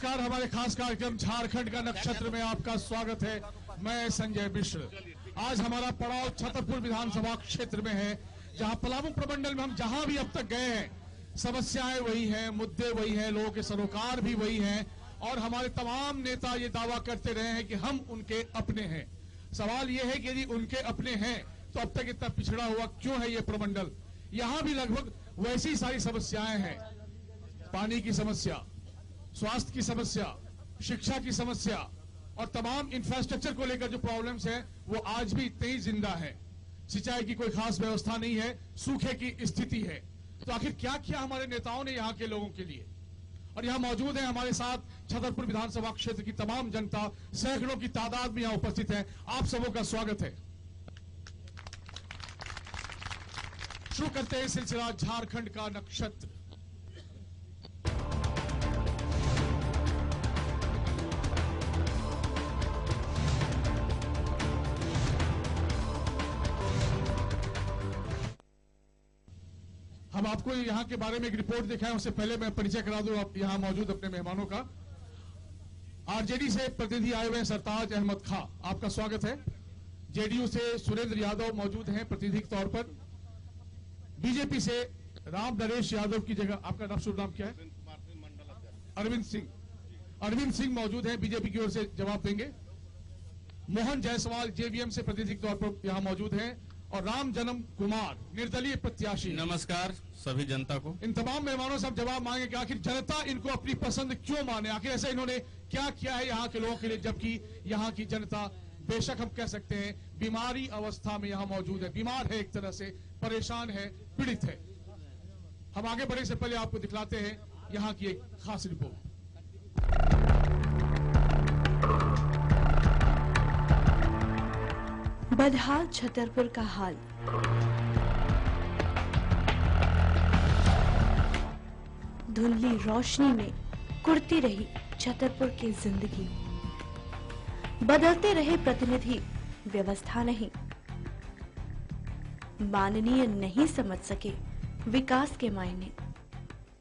नमस्कार। हमारे खास कार्यक्रम झारखंड का नक्षत्र में आपका स्वागत है। मैं संजय मिश्र। आज हमारा पड़ाव छतरपुर विधानसभा क्षेत्र में है, जहां पलामू प्रमंडल में हम जहां भी अब तक गए हैं, समस्याएं वही हैं, मुद्दे वही हैं, लोगों के सरोकार भी वही हैं और हमारे तमाम नेता ये दावा करते रहे हैं कि हम उनके अपने हैं। सवाल ये है कि यदि उनके अपने हैं तो अब तक इतना पिछड़ा हुआ क्यों है ये प्रमंडल? यहाँ भी लगभग वैसी सारी समस्याएं हैं। पानी की समस्या, स्वास्थ्य की समस्या, शिक्षा की समस्या और तमाम इंफ्रास्ट्रक्चर को लेकर जो प्रॉब्लम्स हैं वो आज भी इतने ही जिंदा है। सिंचाई की कोई खास व्यवस्था नहीं है, सूखे की स्थिति है। तो आखिर क्या किया हमारे नेताओं ने यहाँ के लोगों के लिए? और यहाँ मौजूद है हमारे साथ छतरपुर विधानसभा क्षेत्र की तमाम जनता, सैकड़ों की तादाद में यहाँ उपस्थित है। आप सबों का स्वागत है। शुरू करते हैं सिलसिला झारखंड का नक्षत्र। हम आपको यहाँ के बारे में एक रिपोर्ट दिखाएं, उससे पहले मैं परिचय करा दूं आप यहाँ मौजूद अपने मेहमानों का। आरजेडी से प्रतिनिधि आए हुए हैं सरताज अहमद खां, आपका स्वागत है। जेडीयू से सुरेंद्र यादव मौजूद हैं प्रतिनिधि के तौर पर। बीजेपी से राम नरेश यादव की जगह आपका नाम, शुभ नाम क्या है? अरविंद सिंह मौजूद हैं, बीजेपी की ओर से जवाब देंगे। मोहन जायसवाल जेवीएम से प्रतिनिधि के तौर पर यहाँ मौजूद हैं और राम जन्म कुमार निर्दलीय प्रत्याशी। नमस्कार सभी जनता को। इन तमाम मेहमानों से हम जवाब मांगे कि आखिर जनता इनको अपनी पसंद क्यों माने, आखिर ऐसा इन्होंने क्या किया है यहाँ के लोगों के लिए, जबकि यहाँ की जनता बेशक हम कह सकते हैं बीमारी अवस्था में यहाँ मौजूद है, बीमार है, एक तरह से परेशान है, पीड़ित है। हम आगे बढ़ने से पहले आपको दिखलाते हैं यहाँ की एक खास रिपोर्ट। बदहाल छतरपुर का हाल। धुंधली रोशनी में कुर्ती रही छतरपुर की जिंदगी। बदलते रहे प्रतिनिधि, व्यवस्था नहीं। माननीय नहीं समझ सके विकास के मायने।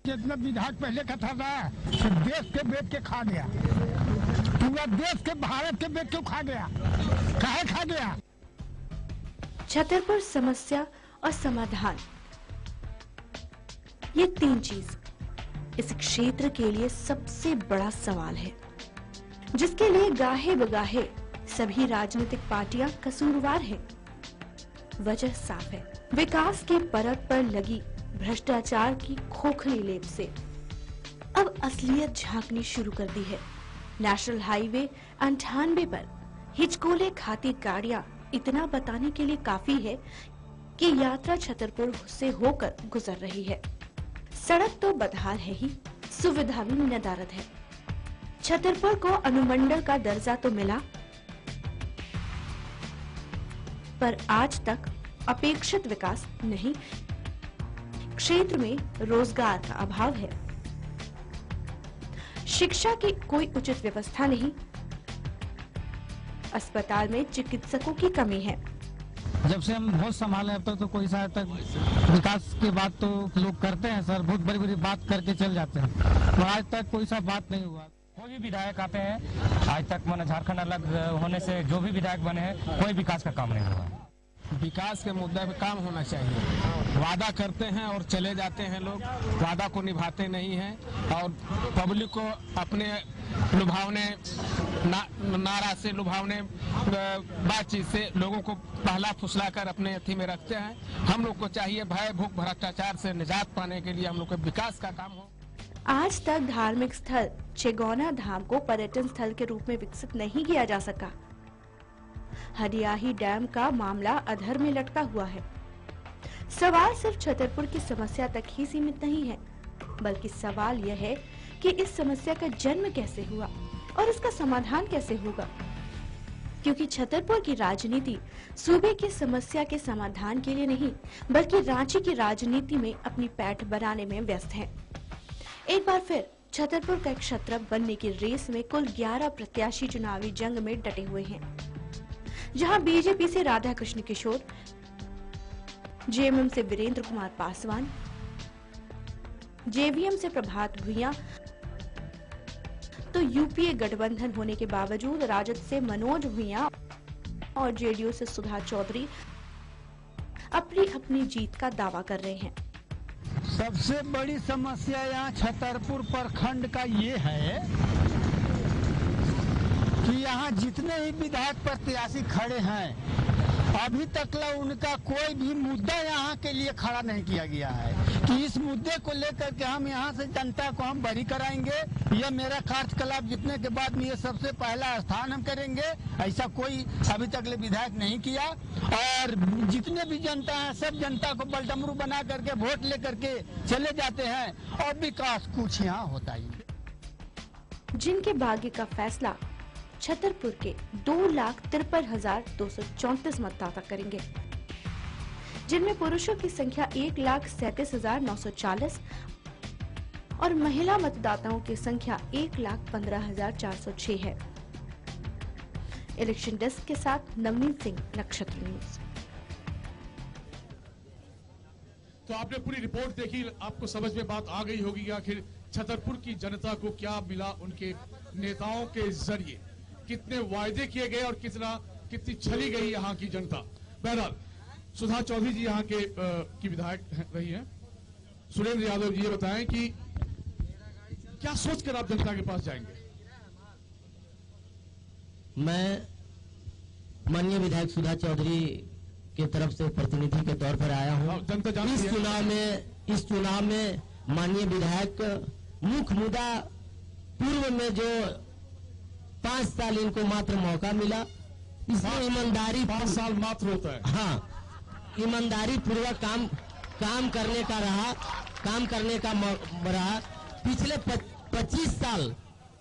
जितना विधायक पहले का था ना, देश के बेच के खा गया। पूरा देश के, भारत के बेच के खा गया। काहे खा गया? छतरपुर समस्या और समाधान, ये तीन चीज इस क्षेत्र के लिए सबसे बड़ा सवाल है, जिसके लिए गाहे बगाहे सभी राजनीतिक पार्टियां कसूरवार हैं। वजह साफ है, विकास की परत पर लगी भ्रष्टाचार की खोखली लेप से अब असलियत झांकनी शुरू कर दी है। नेशनल हाईवे 98 पर हिचकोले खाती गाड़ियां इतना बताने के लिए काफी है कि यात्रा छतरपुर से होकर गुजर रही है। सड़क तो बदहाल है ही, सुविधा भी नदारद है। छतरपुर को अनुमंडल का दर्जा तो मिला, पर आज तक अपेक्षित विकास नहीं। क्षेत्र में रोजगार का अभाव है, शिक्षा की कोई उचित व्यवस्था नहीं, अस्पताल में चिकित्सकों की कमी है। जब से हम बहुत संभाले अब तक तो कोई सा तक विकास की बात तो लोग करते हैं सर, बहुत बड़ी बड़ी बात करके चल जाते हैं, तो आज तक कोई सा बात नहीं हुआ। कोई भी विधायक आते हैं, आज तक माने झारखंड अलग होने से जो भी विधायक बने हैं, कोई विकास का काम नहीं हुआ। विकास के मुद्दे पे काम होना चाहिए। वादा करते हैं और चले जाते हैं लोग, वादा को निभाते नहीं हैं और पब्लिक को अपने लुभावने नारा से, लुभावने बातचीत से लोगों को पहला फुसला कर अपने अथी में रखते हैं। हम लोग को चाहिए भय, भूख, भ्रष्टाचार से निजात पाने के लिए हम लोग को विकास का काम हो। आज तक धार्मिक स्थल चेगौना धाम को पर्यटन स्थल के रूप में विकसित नहीं किया जा सका। हरियाही डैम का मामला अधर में लटका हुआ है। सवाल सिर्फ छतरपुर की समस्या तक ही सीमित नहीं है, बल्कि सवाल यह है कि इस समस्या का जन्म कैसे हुआ और इसका समाधान कैसे होगा। क्योंकि छतरपुर की राजनीति सूबे की समस्या के समाधान के लिए नहीं, बल्कि रांची की राजनीति में अपनी पैठ बनाने में व्यस्त है। एक बार फिर छतरपुर का एक क्षत्रप बनने की रेस में कुल 11 प्रत्याशी चुनावी जंग में डटे हुए हैं, जहां बीजेपी से राधा कृष्ण किशोर, जेएमएम से वीरेंद्र कुमार पासवान, जेवीएम से प्रभात भुइयां तो यूपीए गठबंधन होने के बावजूद राजद से मनोज भूंइया और जेडीयू से सुधा चौधरी अपनी अपनी जीत का दावा कर रहे हैं। सबसे बड़ी समस्या यहाँ छतरपुर प्रखंड का ये है कि यहाँ जितने ही विधायक प्रत्याशी खड़े हैं अभी तक उनका कोई भी मुद्दा यहाँ के लिए खड़ा नहीं किया गया है कि इस मुद्दे को लेकर के हम यहाँ से जनता को हम बरी कराएंगे, यह मेरा कार्यकलाप जीतने के बाद में ये सबसे पहला स्थान हम करेंगे। ऐसा कोई अभी तक विधायक नहीं किया और जितने भी जनता है सब जनता को बलडमरू बना करके वोट लेकर के चले जाते हैं और विकास कुछ यहाँ होता ही नहीं। जिनके भाग्य का फैसला छतरपुर के 2,53,234 मतदाता करेंगे, जिनमें पुरुषों की संख्या 1,37,940 और महिला मतदाताओं की संख्या 1,15,406 है। इलेक्शन डेस्क के साथ नवनीत सिंह, नक्षत्र न्यूज। तो आपने पूरी रिपोर्ट देखी, आपको समझ में बात आ गई होगी कि आखिर छतरपुर की जनता को क्या मिला उनके नेताओं के जरिए, कितने वायदे किए गए और कितनी छली गई यहाँ की जनता। बहरहाल सुधा चौधरी जी यहाँ की विधायक रही हैं। सुरेंद्र यादव जी ये बताएं कि क्या सोचकर आप जनता के पास जाएंगे? मैं माननीय विधायक सुधा चौधरी के तरफ से प्रतिनिधि के तौर पर आया हूँ। जनता जानती है। इस चुनाव में माननीय विधायक मुख्य मुद्दा पूर्व में जो 5 साल इनको मात्र मौका मिला, इसमें ईमानदारी 5 साल मात्र होता है। हाँ, ईमानदारी पूर्वक काम करने का रहा, पिछले 25 साल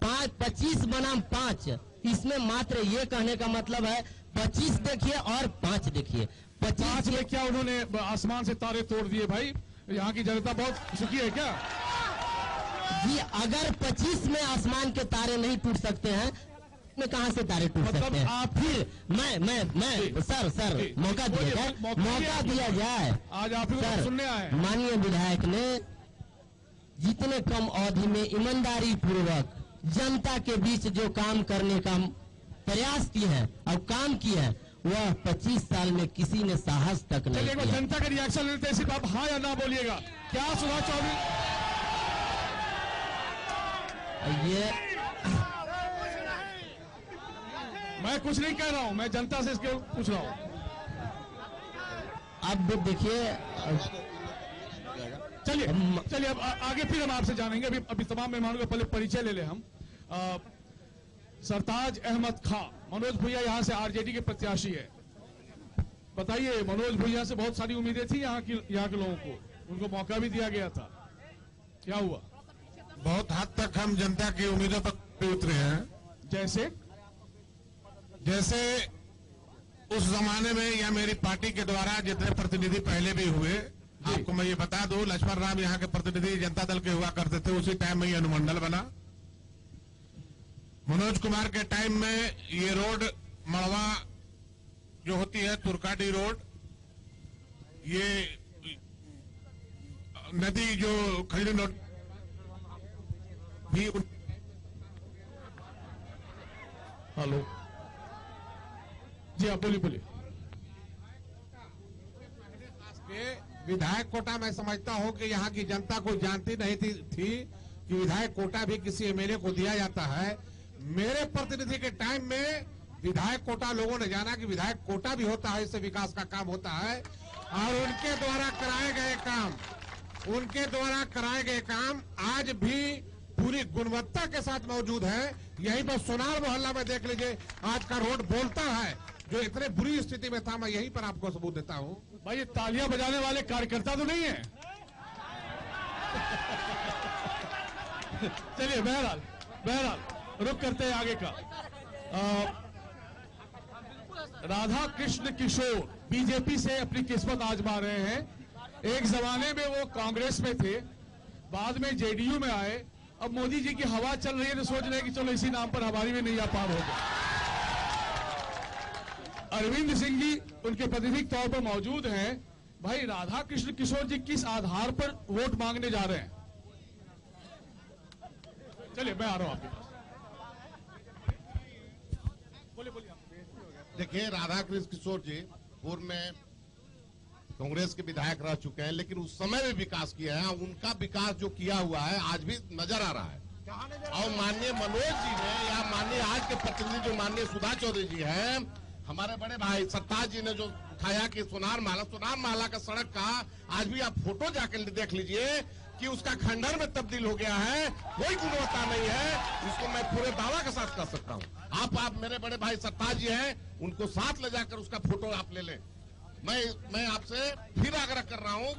25 बनाम 5, इसमें मात्र ये कहने का मतलब है 25 देखिए और 5 देखिए। 5 में क्या उन्होंने आसमान से तारे तोड़ दिए? भाई यहाँ की जनता बहुत सुखी है क्या? जी, अगर 25 में आसमान के तारे नहीं टूट सकते हैं, में कहां से तारे टूट सकते हैं? आप फिर मैं सर मौका दिया जाए। आज आप सुनने आए। माननीय विधायक ने जितने कम अवधि में ईमानदारी पूर्वक जनता के बीच जो काम करने का प्रयास किए हैं और काम किए हैं, वह 25 साल में किसी ने साहस तक नहीं किया। जनता का रिएक्शन लेते हैं, सिर्फ आप हाँ या ना बोलिएगा। क्या सुधा चौधरी? ये मैं कुछ नहीं कह रहा हूं, मैं जनता से इसके पूछ रहा हूं। अब देखिए, चलिए अब आगे फिर हम आपसे जानेंगे। अभी तमाम मेहमानों का पहले परिचय ले ले हम। सरताज अहमद खां, मनोज भूंइया यहाँ से आरजेडी के प्रत्याशी है। बताइए, मनोज भूंइया से बहुत सारी उम्मीदें थी यहाँ के लोगों को, उनको मौका भी दिया गया था, क्या हुआ? बहुत हद तक हम जनता की उम्मीदों पर उतरे हैं। जैसे उस जमाने में या मेरी पार्टी के द्वारा जितने प्रतिनिधि पहले भी हुए, आपको मैं ये बता दूं, लक्ष्मण राम यहाँ के प्रतिनिधि जनता दल के हुआ करते थे, उसी टाइम में ये अनुमंडल बना। मनोज कुमार के टाइम में ये रोड मड़वा जो होती है, तुरकाडी रोड, ये नदी जो खरीद नोट भी। हेलो जी, आप बोलिए। विधायक कोटा मैं समझता हूं कि यहाँ की जनता को जानती नहीं थी कि विधायक कोटा भी किसी एमएलए को दिया जाता है। मेरे प्रतिनिधि के टाइम में विधायक कोटा लोगों ने जाना कि विधायक कोटा भी होता है, इससे विकास का काम होता है। और उनके द्वारा कराए गए काम आज भी पूरी गुणवत्ता के साथ मौजूद है। यही बस सोनार मोहल्ला में देख लीजिए, आज का रोड बोलता है, जो इतने बुरी स्थिति में था। मैं यहीं पर आपको सबूत देता हूं। भाई ये तालियां बजाने वाले कार्यकर्ता तो नहीं है? चलिए, बहरहाल रुक करते हैं आगे का। राधा कृष्ण किशोर बीजेपी से अपनी किस्मत आजमा रहे हैं। एक जमाने में वो कांग्रेस में थे, बाद में जेडीयू में आए। अब मोदी जी की हवा चल रही है तो सोच रहे हैं कि चलो इसी नाम पर हमारी भी नैया पार हो गई। अरविंद सिंह जी उनके प्रतिनिधि तौर पर मौजूद हैं। भाई राधा कृष्ण किशोर जी किस आधार पर वोट मांगने जा रहे हैं? चलिए मैं आ रहा हूं आपके पास। देखिए, राधा कृष्ण किशोर जी पूर्व में कांग्रेस के विधायक रह चुके हैं, लेकिन उस समय भी विकास किया है। उनका विकास जो किया हुआ है आज भी नजर आ रहा है। और माननीय मनोज जी ने या माननीय आज के प्रतिनिधि जो माननीय सुधा चौधरी जी हैं, हमारे बड़े भाई सरताज जी ने जो उठाया कि सोनार माला का सड़क का आज भी आप फोटो जाकर देख लीजिए कि उसका खंडर में तब्दील हो गया है, कोई गुणवत्ता नहीं है। इसको मैं पूरे दावा के साथ कर सकता हूं। आप मेरे बड़े भाई सरताज जी हैं, उनको साथ ले जाकर उसका फोटो आप ले लें। मैं आपसे फिर आग्रह कर रहा हूं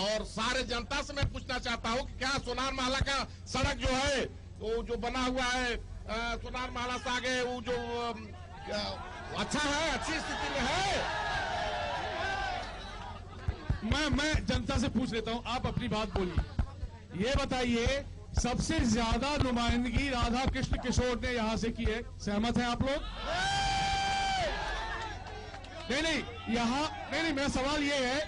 और सारे जनता से मैं पूछना चाहता हूं कि क्या सोनार महला का सड़क जो है वो जो बना हुआ है सोनार महला से आगे वो जो अच्छा है, अच्छी स्थिति में है? मैं जनता से पूछ लेता हूं, आप अपनी बात बोलिए। ये बताइए, सबसे ज्यादा नुमाइंदगी राधा कृष्ण किशोर ने यहां से की है, सहमत हैं आप लोग? नहीं, मेरा सवाल ये है,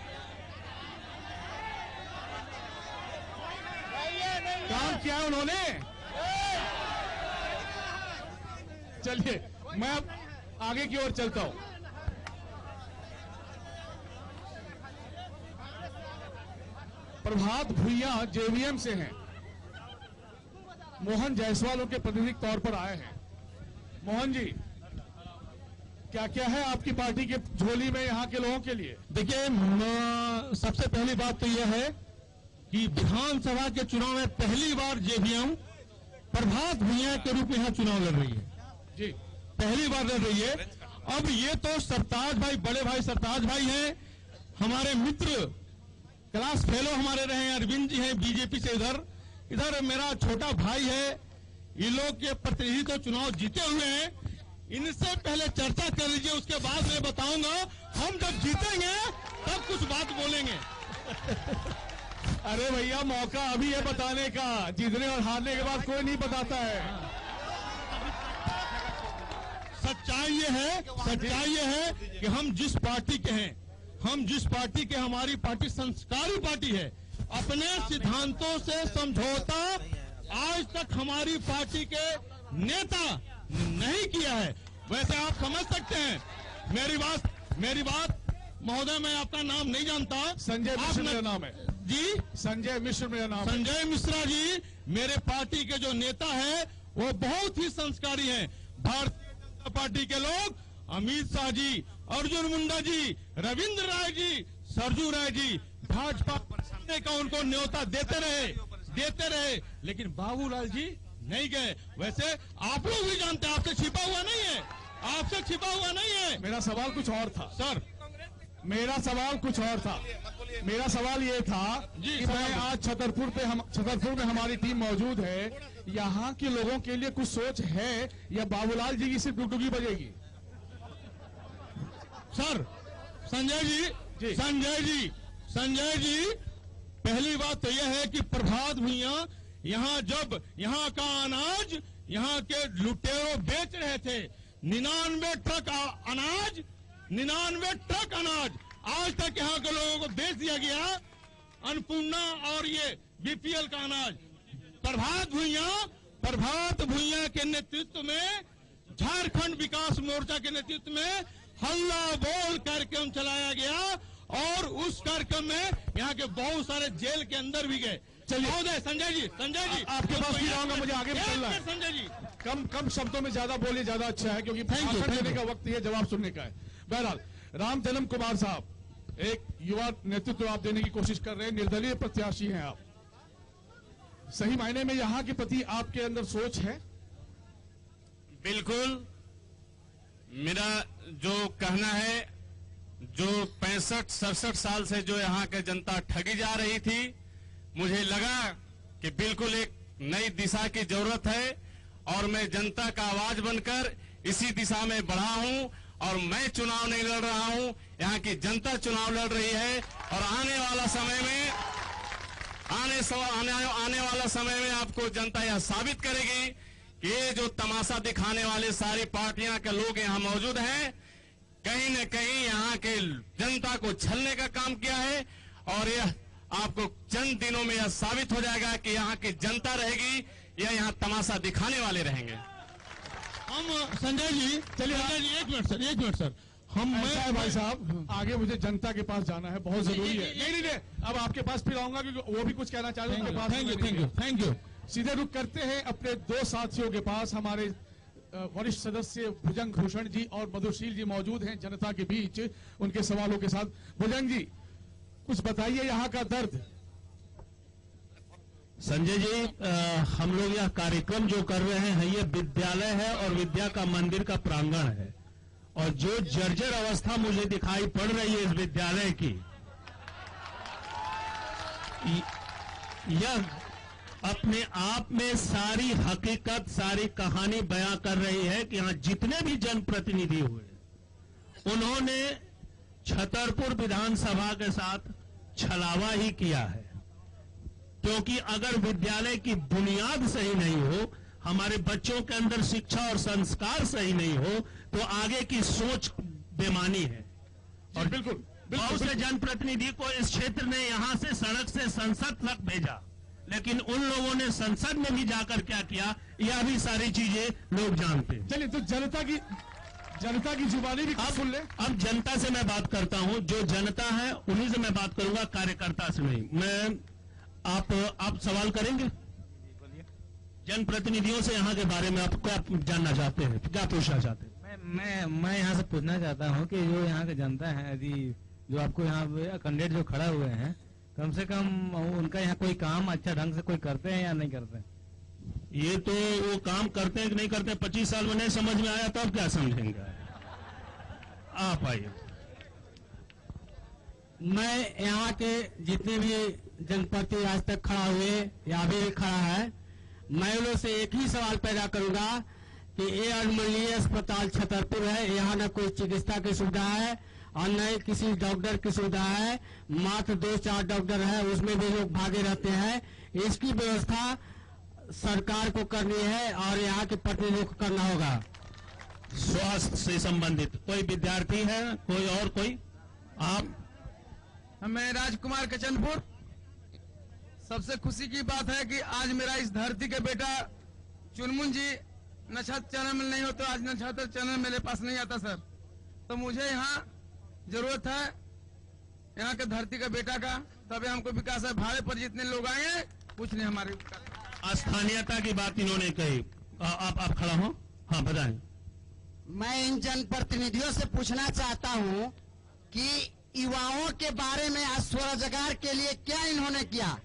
काम किया है उन्होंने? चलिए, मैं अब आगे की ओर चलता हूं। प्रभात भुइया जेवीएम से हैं, मोहन जायसवाल उनके प्रतिनिधि के तौर पर आए हैं। मोहन जी, क्या क्या है आपकी पार्टी के झोली में यहाँ के लोगों के लिए? देखिए, सबसे पहली बात तो यह है कि विधानसभा के चुनाव में पहली बार जेवीएम प्रभात भुइया के रूप में यहाँ चुनाव लड़ रही है जी, पहली बार लड़ रही है। अब ये तो सरताज भाई, बड़े भाई सरताज भाई हैं, हमारे मित्र क्लास फेलो हमारे रहे हैं, अरविंद जी हैं बीजेपी से। इधर मेरा छोटा भाई है, ये लोग के प्रतिनिधि तो चुनाव जीते हुए हैं। इनसे पहले चर्चा कर लीजिए, उसके बाद मैं बताऊंगा। हम जब जीतेंगे तब कुछ बात बोलेंगे। अरे भैया, मौका अभी है बताने का, जीतने और हारने के बाद कोई नहीं बताता है। सच्चाई ये है कि हम जिस पार्टी के हैं, हमारी पार्टी संस्कारी पार्टी है। अपने सिद्धांतों से समझौता आज तक हमारी पार्टी के नेता नहीं किया है। वैसे आप समझ सकते हैं मेरी बात महोदय, मैं आपका नाम नहीं जानता। संजय मिश्र मेरा नाम है जी, संजय मिश्र मेरा नाम है। संजय मिश्रा जी मेरे पार्टी के जो नेता है वो बहुत ही संस्कारी हैं। भारतीय जनता पार्टी के लोग अमित शाह जी, अर्जुन मुंडा जी, रविंद्र राय जी, सरजू राय जी भाजपा का उनको न्योता देते रहे, लेकिन बाबूलाल जी नहीं गए। वैसे आप लोग भी जानते हैं, आपसे छिपा हुआ नहीं है। मेरा सवाल कुछ और था सर, मेरा सवाल कुछ और था। मेरा सवाल ये था कि मैं आज छतरपुर में हमारी टीम मौजूद है, यहाँ के लोगों के लिए कुछ सोच है या बाबूलाल जी की सिर्फ डुगडुगी बजेगी? सर, संजय जी, पहली बात तो यह है कि प्रभात भुइया यहाँ का अनाज यहाँ के लुटेरों बेच रहे थे। 99 ट्रक अनाज आज तक यहाँ के लोगों को बेच दिया गया। अन्नपूर्णा और ये बीपीएल का अनाज प्रभात भुइया के नेतृत्व में, झारखंड विकास मोर्चा के नेतृत्व में हल्ला बोल कार्यक्रम चलाया गया और उस कार्यक्रम में यहाँ के बहुत सारे जेल के अंदर भी गए। चलिए संजय जी आपके पास भी जाऊंगा, मुझे आगे चलना है। संजय जी कम शब्दों में ज्यादा बोलिए, ज्यादा अच्छा है, क्योंकि भाषण देने का वक्त है, जवाब सुनने का है। बहरहाल, राम जन्म कुमार साहब, एक युवा नेतृत्व आप देने की कोशिश कर रहे हैं, निर्दलीय प्रत्याशी हैं आप। सही मायने में यहाँ के प्रति आपके अंदर सोच है? बिल्कुल, मेरा जो कहना है, जो 65-67 साल से जो यहाँ के जनता ठगी जा रही थी, मुझे लगा कि बिल्कुल एक नई दिशा की जरूरत है और मैं जनता का आवाज बनकर इसी दिशा में बढ़ा हूं। और मैं चुनाव नहीं लड़ रहा हूं, यहाँ की जनता चुनाव लड़ रही है। और आने वाला समय में आपको जनता यह साबित करेगी कि ये जो तमाशा दिखाने वाले सारी पार्टियां के लोग यहाँ मौजूद हैं, कहीं न कहीं यहाँ के जनता को छलने का काम किया है। और यह आपको चंद दिनों में यह साबित हो जाएगा कि यहाँ की जनता रहेगी या यहाँ तमाशा दिखाने वाले रहेंगे। हम संजय जी, चलिए एक मिनट सर, मैं भाई साहब आगे मुझे जनता के पास जाना है, बहुत जरूरी है। नहीं, अब आपके पास फिर आऊंगा क्योंकि वो भी कुछ कहना चाह रहे हैं उनके पास। Thank you. सीधे रुक करते हैं अपने दो साथियों के पास। हमारे वरिष्ठ सदस्य भुजंग भूषण जी और मधुशील जी मौजूद हैं जनता के बीच उनके सवालों के साथ। भुजंग जी, कुछ बताइए यहाँ का दर्द। संजय जी, हम लोग यह कार्यक्रम जो कर रहे हैं ये विद्यालय है और विद्या का मंदिर का प्रांगण है, और जो जर्जर अवस्था मुझे दिखाई पड़ रही है इस विद्यालय की, यह अपने आप में सारी हकीकत, सारी कहानी बयां कर रही है कि यहाँ जितने भी जनप्रतिनिधि हुए उन्होंने छतरपुर विधानसभा के साथ छलावा ही किया है। क्योंकि अगर विद्यालय की बुनियाद सही नहीं हो, हमारे बच्चों के अंदर शिक्षा और संस्कार सही नहीं हो, तो आगे की सोच बेमानी है। और बिल्कुल बहुत से जनप्रतिनिधि को इस क्षेत्र ने यहां से सड़क से संसद तक भेजा, लेकिन उन लोगों ने संसद में भी जाकर क्या किया, यह भी सारी चीजें लोग जानते हैं। चलिए, तो जनता की जुबानी भी सुन ले। अब जनता से मैं बात करता हूं, जो जनता है उन्हीं से मैं बात करूंगा, कार्यकर्ता से नहीं। मैं आप सवाल करेंगे जनप्रतिनिधियों से यहाँ के बारे में, आप क्या जानना चाहते हैं, क्या पूछना चाहते हैं? मैं यहाँ से पूछना चाहता हूँ कि जो यहाँ की जनता है, यदि जो आपको यहाँ कैंडिडेट जो खड़ा हुए हैं, कम से कम उनका यहाँ कोई काम अच्छा ढंग से कोई करते हैं या नहीं करते हैं? ये तो वो काम करते हैं कि नहीं करते हैं 25 साल में नहीं समझ में आया, तो अब क्या समझेंगे आप? आइए। मैं यहाँ के जितने भी जनप्रतिनिधि आज तक खड़ा हुए या अभी खड़ा है, मैं लोग से एक ही सवाल पैदा करूंगा कि ये अनुमंडलीय अस्पताल छतरपुर है, यहाँ न कोई चिकित्सा की सुविधा है और न किसी डॉक्टर की सुविधा है। मात्र 2-4 डॉक्टर है, उसमें भी लोग भागे रहते हैं। इसकी व्यवस्था सरकार को करनी है और यहाँ के प्रतिनिधियों को करना होगा। स्वास्थ्य से संबंधित कोई विद्यार्थी है, कोई और कोई? आप? मैं राजकुमार कचनपुर। सबसे खुशी की बात है कि आज मेरा इस धरती के बेटा चुनमुन जी नक्षत्र चैनल में नहीं हो तो आज नक्षत्र चैनल मेरे पास नहीं आता सर। तो मुझे यहाँ जरूरत है यहाँ के धरती का बेटा का, तभी हमको विकास है। भाड़े पर जितने लोग आए कुछ नहीं हमारे विकास। स्थानीयता की बात इन्होंने कही, आप खड़ा हो। हाँ, बताएं। मैं इन जनप्रतिनिधियों से पूछना चाहता हूँ कि युवाओं के बारे में आज स्वरोजगार के लिए क्या इन्होंने किया।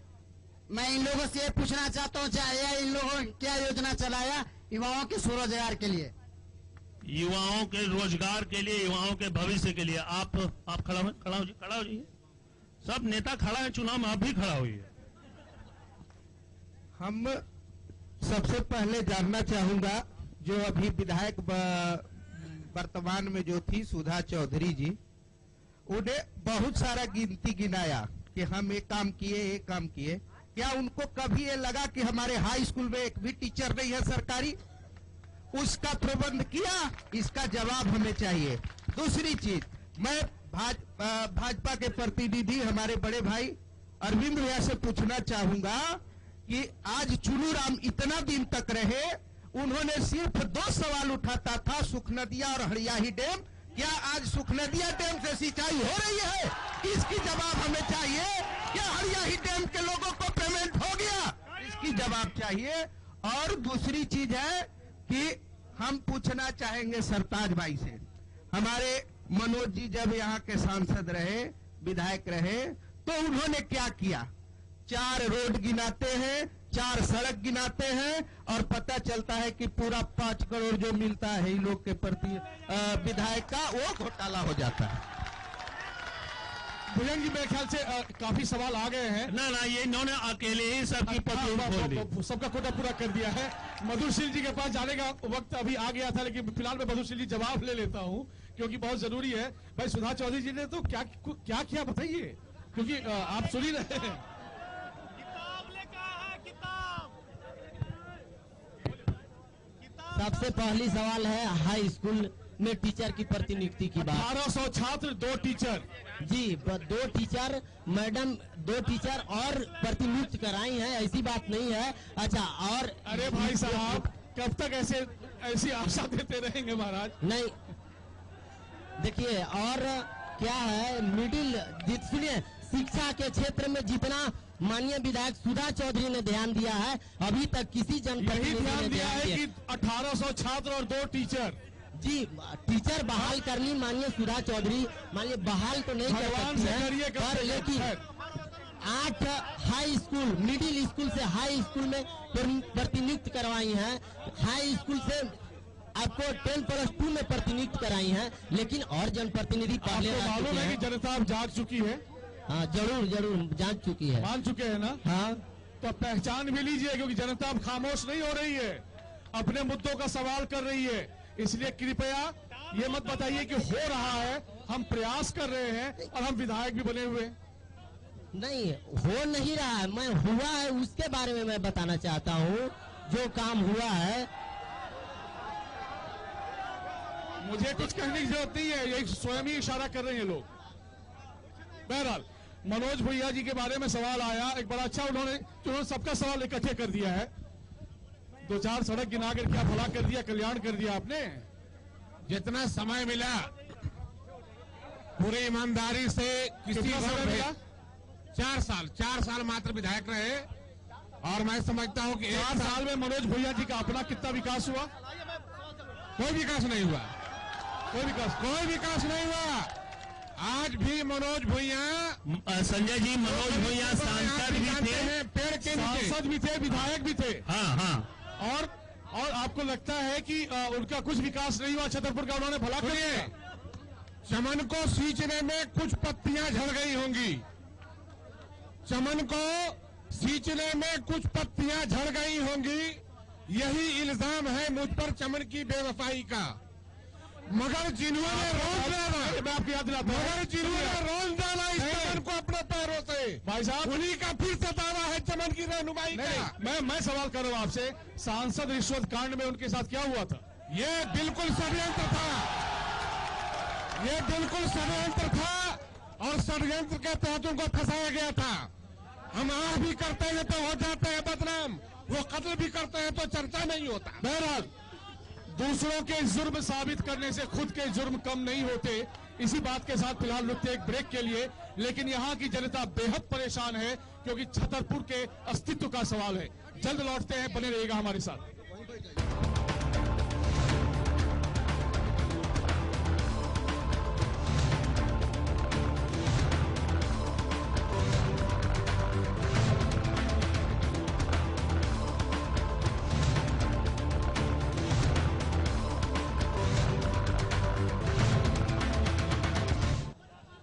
मैं इन लोगों से ये पूछना चाहता हूँ, चाहे इन लोगों ने क्या योजना चलाया युवाओं के स्वरोजगार के लिए, युवाओं के रोजगार के लिए, युवाओं के भविष्य के लिए। आप खड़ा हो जाइए। सब नेता खड़ा है चुनाव में, आप भी खड़ा होइए। हम सबसे पहले जानना चाहूंगा, जो अभी विधायक वर्तमान में जो थी सुधा चौधरी जी, उन्हें बहुत सारा गिनती गिनाया कि हम एक काम किए। क्या उनको कभी ये लगा कि हमारे हाई स्कूल में एक भी टीचर नहीं है सरकारी? उसका प्रबंध किया? इसका जवाब हमें चाहिए। दूसरी चीज, मैं भाजपा के प्रतिनिधि हमारे बड़े भाई अरविंद भैया से पूछना चाहूंगा कि आज चुनू राम इतना दिन तक रहे, उन्होंने सिर्फ 2 सवाल उठाता था, सुख नदिया और हरियाही डैम। क्या आज सुख नदिया डैम से सिंचाई हो रही है? इसकी जवाब हमें चाहिए। क्या हरियाही डैम के लोगों को पेमेंट हो गया? इसकी जवाब चाहिए। और दूसरी चीज है कि हम पूछना चाहेंगे सरताज भाई से, हमारे मनोज जी जब यहाँ के सांसद रहे, विधायक रहे, तो उन्होंने क्या किया? 4 रोड गिनाते हैं, 4 सड़क गिनाते हैं, और पता चलता है कि पूरा 5 करोड़ जो मिलता है इन लोग के प्रति विधायक का, वो घोटाला हो जाता है। भुजंग जी, मेरे ख्याल से काफी सवाल आ गए हैं। ना, ये इन्होंने अकेले ही सबकी सबका कोटा पूरा कर दिया है। मधुशील जी के पास जाने का वक्त अभी आ गया था, लेकिन फिलहाल मैं मधुशील जी जवाब ले लेता हूं क्योंकि बहुत जरूरी है। भाई सुधा चौधरी जी ने तो क्या किया बताइए, क्योंकि आप सुन ही रहे हैं। सबसे पहली सवाल है हाई स्कूल में टीचर की प्रतिनियुक्ति की बात। 1800 छात्र, 2 टीचर। जी, 2 टीचर मैडम, 2 टीचर और प्रतिनियुक्त कराई हैं, ऐसी बात नहीं है। अच्छा, और अरे भाई साहब, कब तक ऐसे ऐसी आशा देते रहेंगे महाराज। नहीं, देखिए, और क्या है, मिडिल सुनिए, शिक्षा के क्षेत्र में जितना माननीय विधायक सुधा चौधरी ने ध्यान दिया है, अभी तक किसी यही जनप्रतिनिधि ध्यान ने दिया है दिया। कि 1800 छात्र और 2 टीचर। जी, टीचर बहाल करनी माननीय सुधा चौधरी, माननीय बहाल तो नहीं कर भगवान सकती से है, करिए पर लेकिन 8 हाई स्कूल, मिडिल स्कूल से हाई स्कूल में प्रतिनियुक्त करवाई हैं, हाई स्कूल से आपको 10+2 में प्रतिनियुक्त कराई हैं, लेकिन और जनप्रतिनिधि पहले आपको मालूम है कि जनता अब जाग चुकी है। हाँ, जरूर जरूर जांच चुकी है, मान चुके हैं ना। हाँ, तो पहचान भी लीजिए, क्योंकि जनता अब खामोश नहीं हो रही है, अपने मुद्दों का सवाल कर रही है। इसलिए कृपया ये मत बताइए कि हो रहा है, हम प्रयास कर रहे हैं और हम विधायक भी बने हुए हैं। नहीं हो नहीं रहा है, मैं हुआ है उसके बारे में मैं बताना चाहता हूँ। जो काम हुआ है, मुझे कुछ कहने की जरूरत नहीं है, यही स्वयं ही इशारा कर रहे हैं लोग। बहरहाल, मनोज भैया जी के बारे में सवाल आया, एक बड़ा अच्छा उन्होंने सबका सवाल इकट्ठे कर दिया है। 2-4 सड़क गिना कर क्या भला कर दिया, कल्याण कर दिया आपने। जितना समय मिला पूरी ईमानदारी से किसी समय मिला? 4 साल मात्र विधायक रहे, और मैं समझता हूं कि 4 साल में मनोज भैया जी का अपना कितना विकास हुआ? कोई विकास नहीं हुआ, कोई विकास नहीं हुआ। आज भी मनोज भैया, संजय जी, मनोज भैया सांसद भी थे, पेड़ के नीचे सांसद भी थे, विधायक भी थे। हाँ हाँ। और आपको लगता है कि उनका कुछ विकास नहीं हुआ छतरपुर का? उन्होंने भला कर दिया। चमन को सींचने में कुछ पत्तियां झड़ गई होंगी, चमन को सींचने में कुछ पत्तियां झड़ गई होंगी, यही इल्जाम है मुझ पर चमन की बेवफाई का। मगर जिन्होंने रोज डाला, मैं आपको याद दिलाता हूं, मगर जिन्होंने रोज डाला इस चमन को अपने पैरों से, भाई साहब, उन्हीं का फिर से दावा है चमन की रहनुमाई का। मैं सवाल कर रहा हूं आपसे, सांसद रिश्वत कांड में उनके साथ क्या हुआ था? ये बिल्कुल षड्यंत्र था, ये बिल्कुल षड्यंत्र था, और षड्यंत्र के तहत उनको फंसाया गया था। हम आह भी करते हैं तो हो जाते हैं बदनाम, वो कत्ल भी करते हैं तो चर्चा नहीं होता। बहरहाल, दूसरों के जुर्म साबित करने से खुद के जुर्म कम नहीं होते। इसी बात के साथ फिलहाल रुकते एक ब्रेक के लिए, लेकिन यहाँ की जनता बेहद परेशान है, क्योंकि छतरपुर के अस्तित्व का सवाल है। जल्द लौटते हैं, बने रहिएगा हमारे साथ।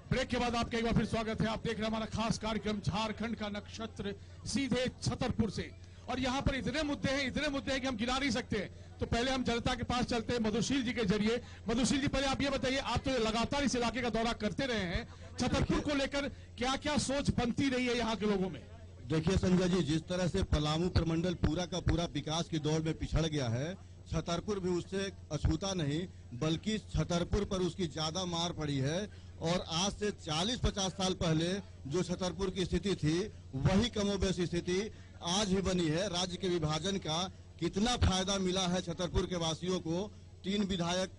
ब्रेक के बाद आपका एक बार फिर स्वागत है। आप देख रहे हैं हमारा खास कार्यक्रम झारखंड का नक्षत्र, सीधे छतरपुर से। और यहाँ पर इतने मुद्दे हैं कि हम गिना नहीं सकते। तो पहले हम जनता के पास चलते हैं मधुशील जी के जरिए। मधुशील जी, पहले आप ये बताइए, आप तो लगातार इस इलाके का दौरा करते रहे हैं, छतरपुर को लेकर क्या क्या सोच बनती रही है यहाँ के लोगों में? देखिए संजय जी, जिस तरह से पलामू प्रमंडल पूरा का पूरा विकास की दौड़ में पिछड़ गया है, छतरपुर भी उससे अछूता नहीं, बल्कि छतरपुर पर उसकी ज्यादा मार पड़ी है। और आज से 40-50 साल पहले जो छतरपुर की स्थिति थी, वही कमोबेश स्थिति आज भी बनी है। राज्य के विभाजन का कितना फायदा मिला है छतरपुर के वासियों को। 3 विधायक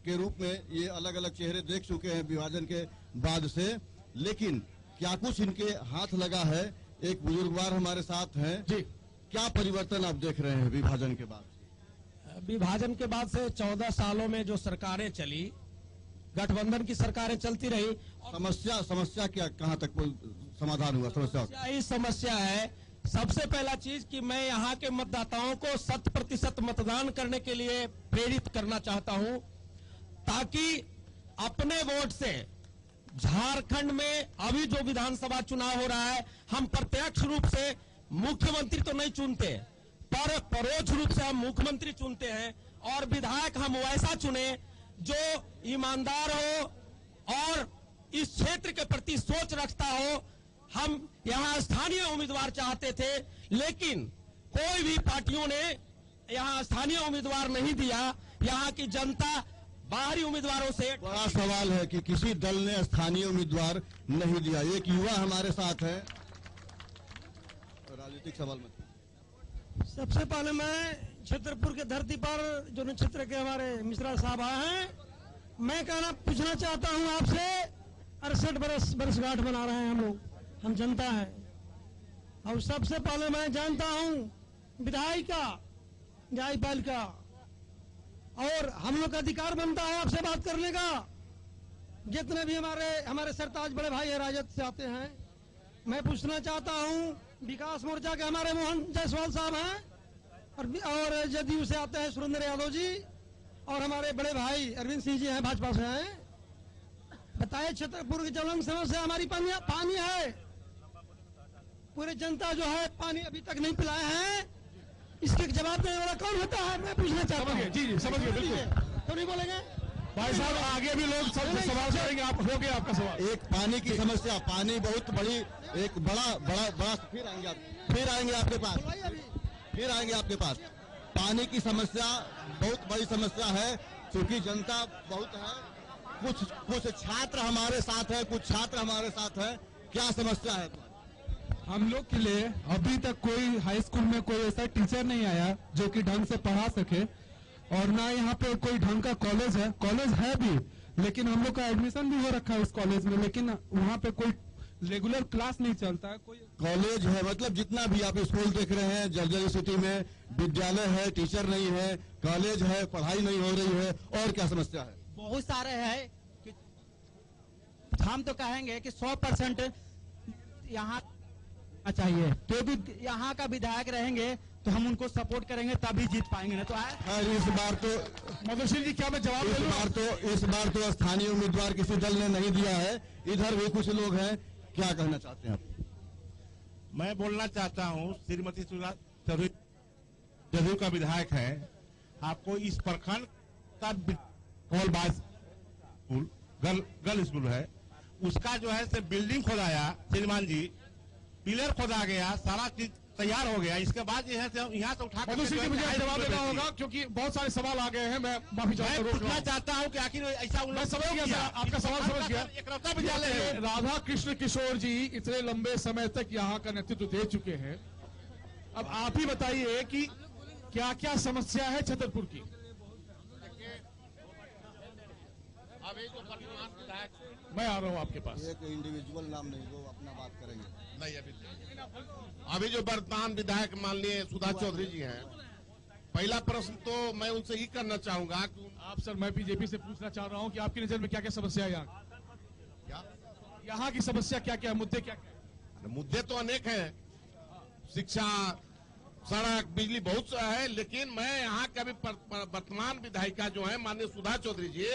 के रूप में ये अलग अलग चेहरे देख चुके हैं विभाजन के बाद से, लेकिन क्या कुछ इनके हाथ लगा है? एक बुजुर्गवार हमारे साथ हैं जी, क्या परिवर्तन आप देख रहे हैं विभाजन के बाद? विभाजन के बाद से 14 सालों में जो सरकारें चली, गठबंधन की सरकारें चलती रही। समस्या क्या, कहां तक समाधान हुआ? समस्या ही समस्या है। सबसे पहला चीज कि मैं यहाँ के मतदाताओं को 100% मतदान करने के लिए प्रेरित करना चाहता हूँ, ताकि अपने वोट से झारखंड में अभी जो विधानसभा चुनाव हो रहा है, हम प्रत्यक्ष रूप से मुख्यमंत्री तो नहीं चुनते, पर परोक्ष रूप से हम मुख्यमंत्री चुनते हैं। और विधायक हम वैसा चुने जो ईमानदार हो और इस क्षेत्र के प्रति सोच रखता हो। हम यहाँ स्थानीय उम्मीदवार चाहते थे, लेकिन कोई भी पार्टियों ने यहाँ स्थानीय उम्मीदवार नहीं दिया। यहाँ की जनता बाहरी उम्मीदवारों से बड़ा सवाल है कि किसी दल ने स्थानीय उम्मीदवार नहीं दिया। एक युवा हमारे साथ है, राजनीतिक सवाल में। सबसे पहले मैं छतरपुर के धरती पर जो नक्षत्र के हमारे मिश्रा साहब आए हैं, मैं पूछना चाहता हूं आपसे, 68 वर्षगांठ मना रहे हैं हम लोग, हम जनता है। और सबसे पहले मैं जानता हूं विधायिका न्यायपालिका, और हम लोग का अधिकार बनता है आपसे बात करने का। जितने भी हमारे सरताज बड़े भाई राजद से आते हैं, मैं पूछना चाहता हूं, विकास मोर्चा के हमारे मोहन जायसवाल साहब हैं, और जदयू से आते हैं सुरेंद्र यादव जी, और हमारे बड़े भाई अरविंद सिंह जी हैं, भाजपा से हैं। बताइए, छतरपुर की ज्वलंत समस्या हमारी पानी है। पूरी जनता जो है पानी अभी तक नहीं पिलाए हैं, इसके जवाब देने वाला कौन होता है, मैं पूछना चाहता हूँ। जी समझ गए, बिल्कुल। तो नहीं बोलेंगे भाई साहब, आगे भी लोग सवाल करेंगे, आप हो गया आपका सवाल। एक पानी की समस्या, पानी बहुत बड़ी, एक बड़ा फिर आएंगे आपके पास, फिर आएंगे आपके पास। पानी की समस्या बहुत बड़ी समस्या है, क्योंकि जनता बहुत है। कुछ छात्र हमारे साथ है, कुछ छात्र हमारे साथ है। क्या समस्या है? हम लोग के लिए अभी तक कोई हाई स्कूल में कोई ऐसा टीचर नहीं आया जो कि ढंग से पढ़ा सके, और ना यहाँ पे कोई ढंग का कॉलेज है भी, लेकिन हम लोग का एडमिशन भी हो रखा है उस कॉलेज में, लेकिन वहाँ पे कोई रेगुलर क्लास नहीं चलता है। कोई कॉलेज है, मतलब जितना भी आप स्कूल देख रहे हैं जर्जर सिटी में, विद्यालय है, टीचर नहीं है, कॉलेज है, पढ़ाई नहीं हो रही है, और क्या समस्या है? बहुत सारे हैं कि हम तो कहेंगे कि 100% यहाँ चाहिए, तो भी यहाँ का विधायक रहेंगे तो हम उनको सपोर्ट करेंगे, तभी जीत पाएंगे। ना तो इस बार तो मधुशील जी, क्या मैं जवाब दे दूं? इस बार तो स्थानीय उम्मीदवार किसी दल ने नहीं दिया है, इधर भी कुछ लोग हैं। क्या कहना चाहते हैं आप? मैं बोलना चाहता हूं, श्रीमती चौधरी जदयू का विधायक है, आपको इस प्रखंड का गर्ल स्कूल है, उसका जो है बिल्डिंग खोदाया श्रीमान जी, पिलर खोदा गया, सारा चीज तैयार हो गया। इसके बाद यहाँ से उठा कर मुझे जवाब देना होगा, क्योंकि बहुत सारे सवाल आ गए हैं। मैं माफी पूछना चाहता हूँ कि आखिर ऐसा मैं समझ गया, आपका सवाल समझ गया। इकलौता विद्यालय है। राधा कृष्ण किशोर जी इतने लंबे समय तक यहाँ का नेतृत्व दे चुके हैं, अब आप ही बताइए कि क्या क्या समस्या है छतरपुर की। अभी जो वर्तमान विधायक, मैं आ रहा हूँ आपके पास। एक इंडिविजुअल नाम नहीं, वो अपना बात करेंगे। नहीं, अभी जो वर्तमान विधायक माननीय सुधा चौधरी जी हैं, पहला प्रश्न तो मैं उनसे ही करना चाहूंगा कि आप सर, मैं बीजेपी से पूछना चाह रहा हूँ कि आपकी नजर में क्या क्या समस्या है यहाँ की समस्या क्या क्या है, मुद्दे क्या क्या? मुद्दे तो अनेक हैं, शिक्षा, सड़क, बिजली बहुत सा है, लेकिन मैं यहाँ के अभी वर्तमान विधायिका जो है माननीय सुधा चौधरी जी,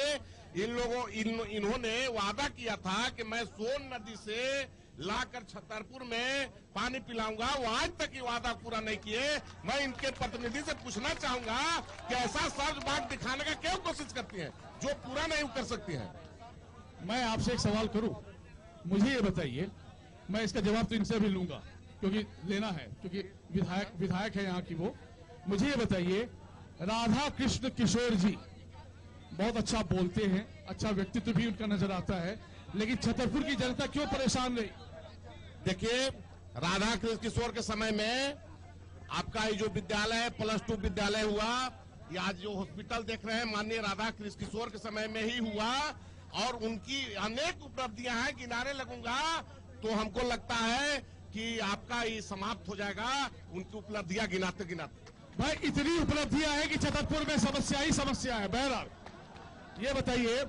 इन्होंने वादा किया था कि मैं सोन नदी से लाकर छतरपुर में पानी पिलाऊंगा, वो आज तक ये वादा पूरा नहीं किए। मैं इनके प्रतिनिधि से पूछना चाहूंगा कि ऐसा सर्च बाग दिखाने का क्यों कोशिश करती हैं जो पूरा नहीं कर सकती हैं? मैं आपसे एक सवाल करूं, मुझे ये बताइए, मैं इसका जवाब तो इनसे भी लूंगा क्योंकि लेना है, क्योंकि विधायक है यहाँ की वो। मुझे ये बताइए, राधा कृष्ण किशोर जी बहुत अच्छा बोलते हैं, अच्छा व्यक्तित्व भी उनका नजर आता है, लेकिन छतरपुर की जनता क्यों परेशान रही? देखिए, राधा कृष्ण किशोर के समय में आपका ये जो विद्यालय है, +2 विद्यालय हुआ, ये आज जो हॉस्पिटल देख रहे हैं माननीय राधा कृष्ण किशोर के समय में ही हुआ, और उनकी अनेक उपलब्धियां हैं, गिनाने लगूंगा तो हमको लगता है कि आपका ये समाप्त हो जाएगा, उनकी उपलब्धियां गिनाते गिनाते। भाई, इतनी उपलब्धियां हैं कि छतरपुर में समस्या ही समस्या है। बहरहाल ये बताइए,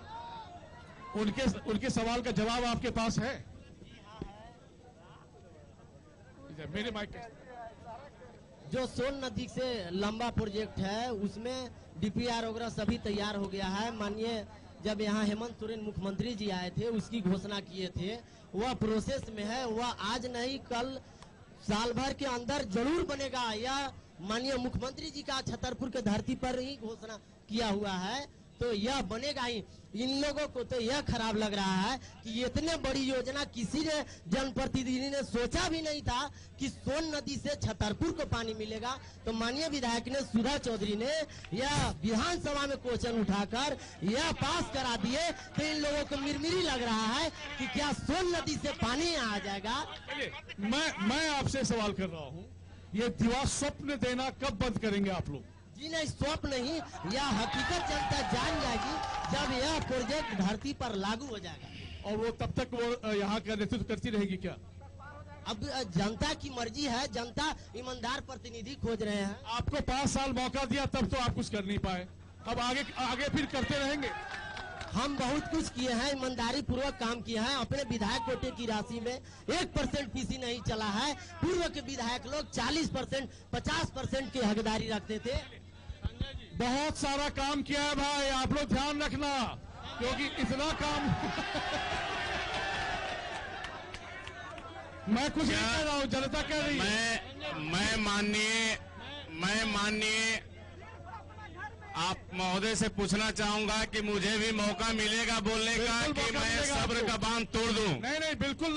उनके सवाल का जवाब आपके पास है? मेरे माइक जो सोन नदी से लंबा प्रोजेक्ट है, उसमें डीपीआर वगैरह सभी तैयार हो गया है। माननीय जब यहाँ हेमंत सोरेन मुख्यमंत्री जी आए थे, उसकी घोषणा किए थे, वह प्रोसेस में है, वह आज नहीं कल साल भर के अंदर जरूर बनेगा। यह माननीय मुख्यमंत्री जी का छतरपुर के धरती पर ही घोषणा किया हुआ है, तो यह बनेगा ही। इन लोगों को तो यह खराब लग रहा है कि इतने बड़ी योजना किसी ने जनप्रतिनिधि ने सोचा भी नहीं था कि सोन नदी से छतरपुर को पानी मिलेगा। तो माननीय विधायक ने सुधा चौधरी ने यह विधानसभा में क्वेश्चन उठाकर यह पास करा दिए, तो इन लोगों को मिरमिरी लग रहा है कि क्या सोन नदी से पानी आ जाएगा। मैं आपसे सवाल कर रहा हूँ, ये दिवा स्वप्न देना कब बंद करेंगे आप लोग? जी नहीं, स्वप्न नहीं, यह हकीकत जनता जान जाएगी जब यह प्रोजेक्ट धरती पर लागू हो जाएगा। और वो तब तक वो यहाँ का नेतृत्व करती रहेगी क्या? अब जनता की मर्जी है, जनता ईमानदार प्रतिनिधि खोज रहे हैं। आपको 5 साल मौका दिया तब तो आप कुछ कर नहीं पाए, अब आगे फिर करते रहेंगे। हम बहुत कुछ किए हैं, ईमानदारी पूर्वक काम किए हैं। अपने विधायक कोटे की राशि में 1% पीसी नहीं चला है। पूर्व के विधायक लोग 40%, 50% की हकदारी रखते थे। बहुत सारा काम किया है भाई, आप लोग ध्यान रखना, क्योंकि इतना काम मैं कुछ नहीं कह रहा हूँ, जनता कह रही है। मैं माननीय आप महोदय से पूछना चाहूंगा कि मुझे भी मौका मिलेगा बोलने का कि मैं सब्र का बांध तोड़ दूं। नहीं, बिल्कुल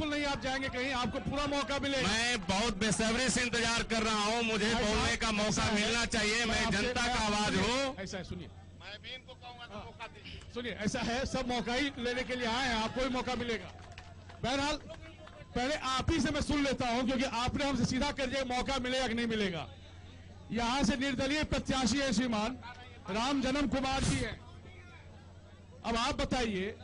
नहीं, आप जाएंगे कहीं, आपको पूरा मौका मिलेगा। मैं बहुत बेसब्री से इंतजार कर रहा हूं, मुझे बोलने का मौका मिलना चाहिए, मैं जनता का आवाज हूं। ऐसा है, सुनिए, मैं भी इनको कहूंगा तो मौका दीजिए। सुनिए, ऐसा है, सब मौका ही लेने के लिए आए हैं, आपको भी मौका मिलेगा। बहरहाल पहले आप ही से मैं सुन लेता हूं, क्योंकि आपने हमसे सीधा कर दिया मौका मिलेगा कि नहीं मिलेगा। यहाँ से निर्दलीय प्रत्याशी है श्रीमान राम जन्म कुमार जी हैं। अब आप बताइए,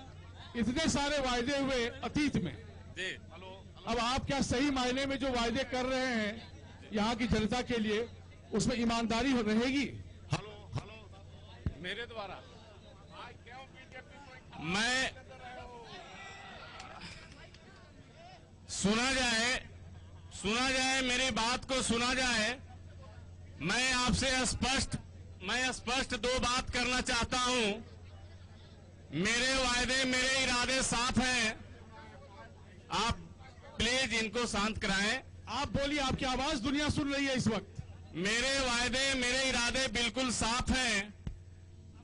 इतने सारे वायदे हुए अतीत में, अब आप क्या सही मायने में जो वायदे कर रहे हैं यहाँ की जनता के लिए, उसमें ईमानदारी रहेगी? मेरे द्वारा मैं सुना जाए, मेरी बात को सुना जाए। मैं आपसे स्पष्ट 2 बात करना चाहता हूं। मेरे वायदे, मेरे इरादे साफ हैं। आप प्लीज इनको शांत कराएं। आप बोलिए, आपकी आवाज दुनिया सुन रही है इस वक्त। मेरे वायदे, मेरे इरादे बिल्कुल साफ हैं।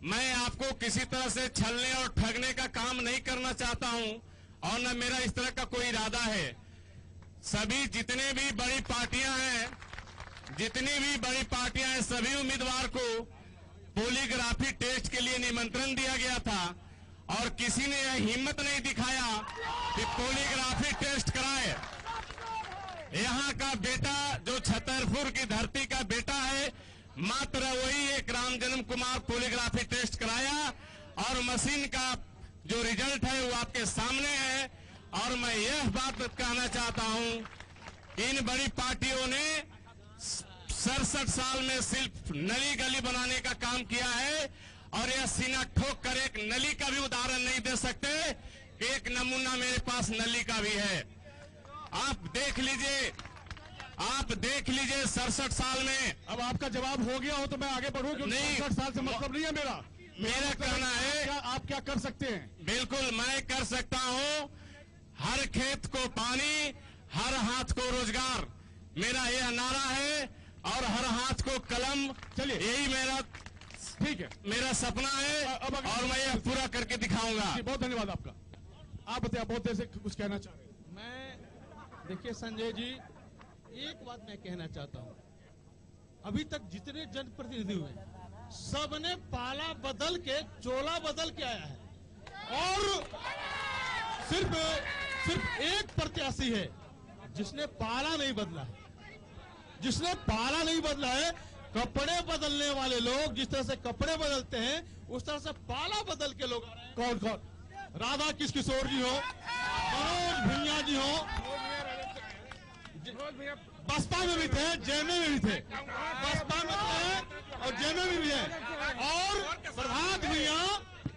मैं आपको किसी तरह से छलने और ठगने का काम नहीं करना चाहता हूं, और न मेरा इस तरह का कोई इरादा है। सभी जितने भी बड़ी पार्टियां हैं, सभी उम्मीदवार को पॉलीग्राफी टेस्ट के लिए निमंत्रण दिया गया था, और किसी ने यह हिम्मत नहीं दिखाया कि पॉलीग्राफी टेस्ट कराए। यहाँ का बेटा, जो छतरपुर की धरती का बेटा है, मात्र वही एक राम जन्म कुमार पॉलीग्राफी टेस्ट कराया, और मशीन का जो रिजल्ट है वो आपके सामने है। और मैं यह बात कहना चाहता हूं, इन बड़ी पार्टियों ने 67 साल में सिर्फ नली गली बनाने का काम किया है, और यह सीना ठोक कर एक नली का भी उदाहरण नहीं दे सकते। एक नमूना मेरे पास नली का भी है, आप देख लीजिए 67 साल में। अब आपका जवाब हो गया हो तो मैं आगे बढ़ूं, क्योंकि 67 साल से मतलब नहीं है मेरा कहना है। क्या आप क्या कर सकते हैं? बिल्कुल मैं कर सकता हूं। हर खेत को पानी, हर हाथ को रोजगार, मेरा यह नारा है, और हर हाथ को कलम। चलिए, यही मेरा, ठीक है, मेरा सपना है, और मैं यह पूरा करके दिखाऊंगा। बहुत धन्यवाद आपका। आप बताइए, बहुत देर से कुछ कहना चाह रहे हैं। मैं देखिए संजय जी, एक बात मैं कहना चाहता हूं, अभी तक जितने जनप्रतिनिधि हुए सबने पाला बदल के चोला बदल के आया है, और सिर्फ एक प्रत्याशी है जिसने पाला नहीं बदला है। कपड़े बदलने वाले लोग जिस तरह से कपड़े बदलते हैं, उस तरह से पाला बदल के लोग आ रहे हैं। कौन? राधा किशोर जी हो, मनोज भुइयां जी हो, बसपा में भी थे, जेएमए में भी थे, बसपा में थे और जेएमए में भी है, और प्रभात भैया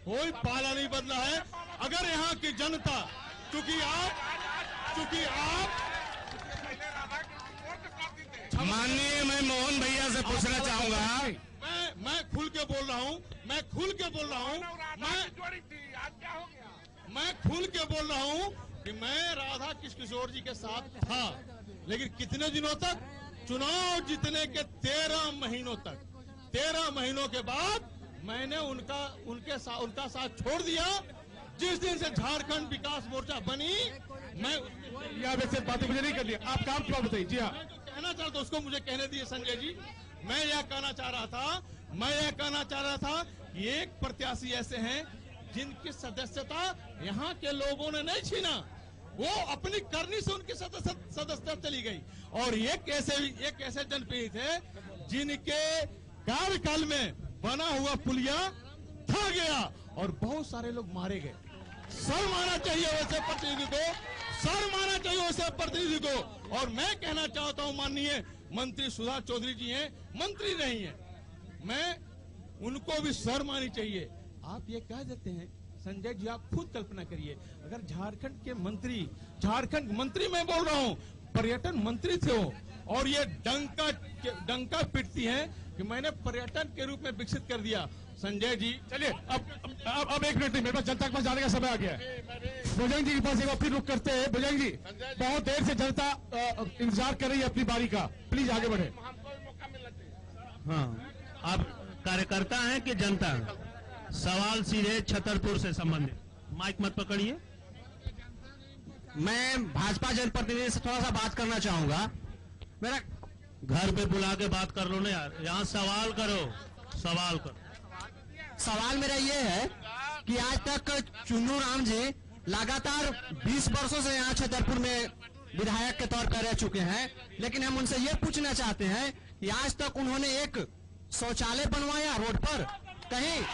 कोई पाला नहीं बदला है। अगर यहाँ की जनता, चूंकि आप माननीय, मैं मोहन भैया से पूछना चाहूंगा। मैं खुल के बोल रहा हूँ, मैं खुल के बोल रहा हूँ कि मैं राधा किशोर जी के साथ था, लेकिन कितने दिनों तक? चुनाव जीतने के 13 महीनों तक। 13 महीनों के बाद मैंने उनका साथ छोड़ दिया। जिस दिन से झारखंड विकास मोर्चा बनी, मैं यहाँ वैसे बातें मुझे नहीं करनी, आप काम की बात बताइए। जी हाँ, कहना चाहता हूं, उसको मुझे कहने दिए संजय जी। मैं यह कहना चाह रहा था कि एक प्रत्याशी ऐसे हैं जिनकी सदस्यता यहाँ के लोगों ने नहीं छीना, वो अपनी करनी से उनकी सदस्यता चली गई। और एक ऐसे जनप्रतिनिधि थे जिनके कार्यकाल में बना हुआ पुलिया ढह गया और बहुत सारे लोग मारे गए। शर्म आना चाहिए वैसे प्रतिनिधि को, शर्म आना चाहिए वैसे प्रतिनिधि को। और मैं कहना चाहता हूं, माननीय मंत्री सुधा चौधरी जी हैं, मंत्री नहीं है, मैं उनको भी शर्म आनी चाहिए। आप ये कह देते हैं संजय जी, आप खुद कल्पना करिए, अगर झारखंड के मंत्री, झारखंड मंत्री मैं बोल रहा हूं, पर्यटन मंत्री थे वो, और ये डंका पिटती हैं कि मैंने पर्यटन के रूप में विकसित कर दिया। संजय जी चलिए अब 1 मिनट नहीं, मेरे पास जनता के पास जाने का समय आ गया है। बजरंग जी के पास एक बार फिर रुक करते हैं। बजरंग जी, बहुत देर से जनता इंतजार कर रही है अपनी बारी का, प्लीज आगे बढ़े। हाँ, आप कार्यकर्ता हैं कि जनता है? सवाल सीधे छतरपुर से संबंधित, माइक मत पकड़िए। मैं भाजपा जनप्रतिनिधि से थोड़ा सा बात करना चाहूंगा। मेरा घर पे बुला के बात कर लो ना यार, यहाँ सवाल करो, सवाल करो। सवाल मेरा ये है कि आज तक चुन्नू राम जी लगातार 20 वर्षों से यहाँ छतरपुर में विधायक के तौर पर रह चुके हैं, लेकिन हम उनसे ये पूछना चाहते हैं कि आज तक उन्होंने एक शौचालय बनवाया रोड पर कहीं?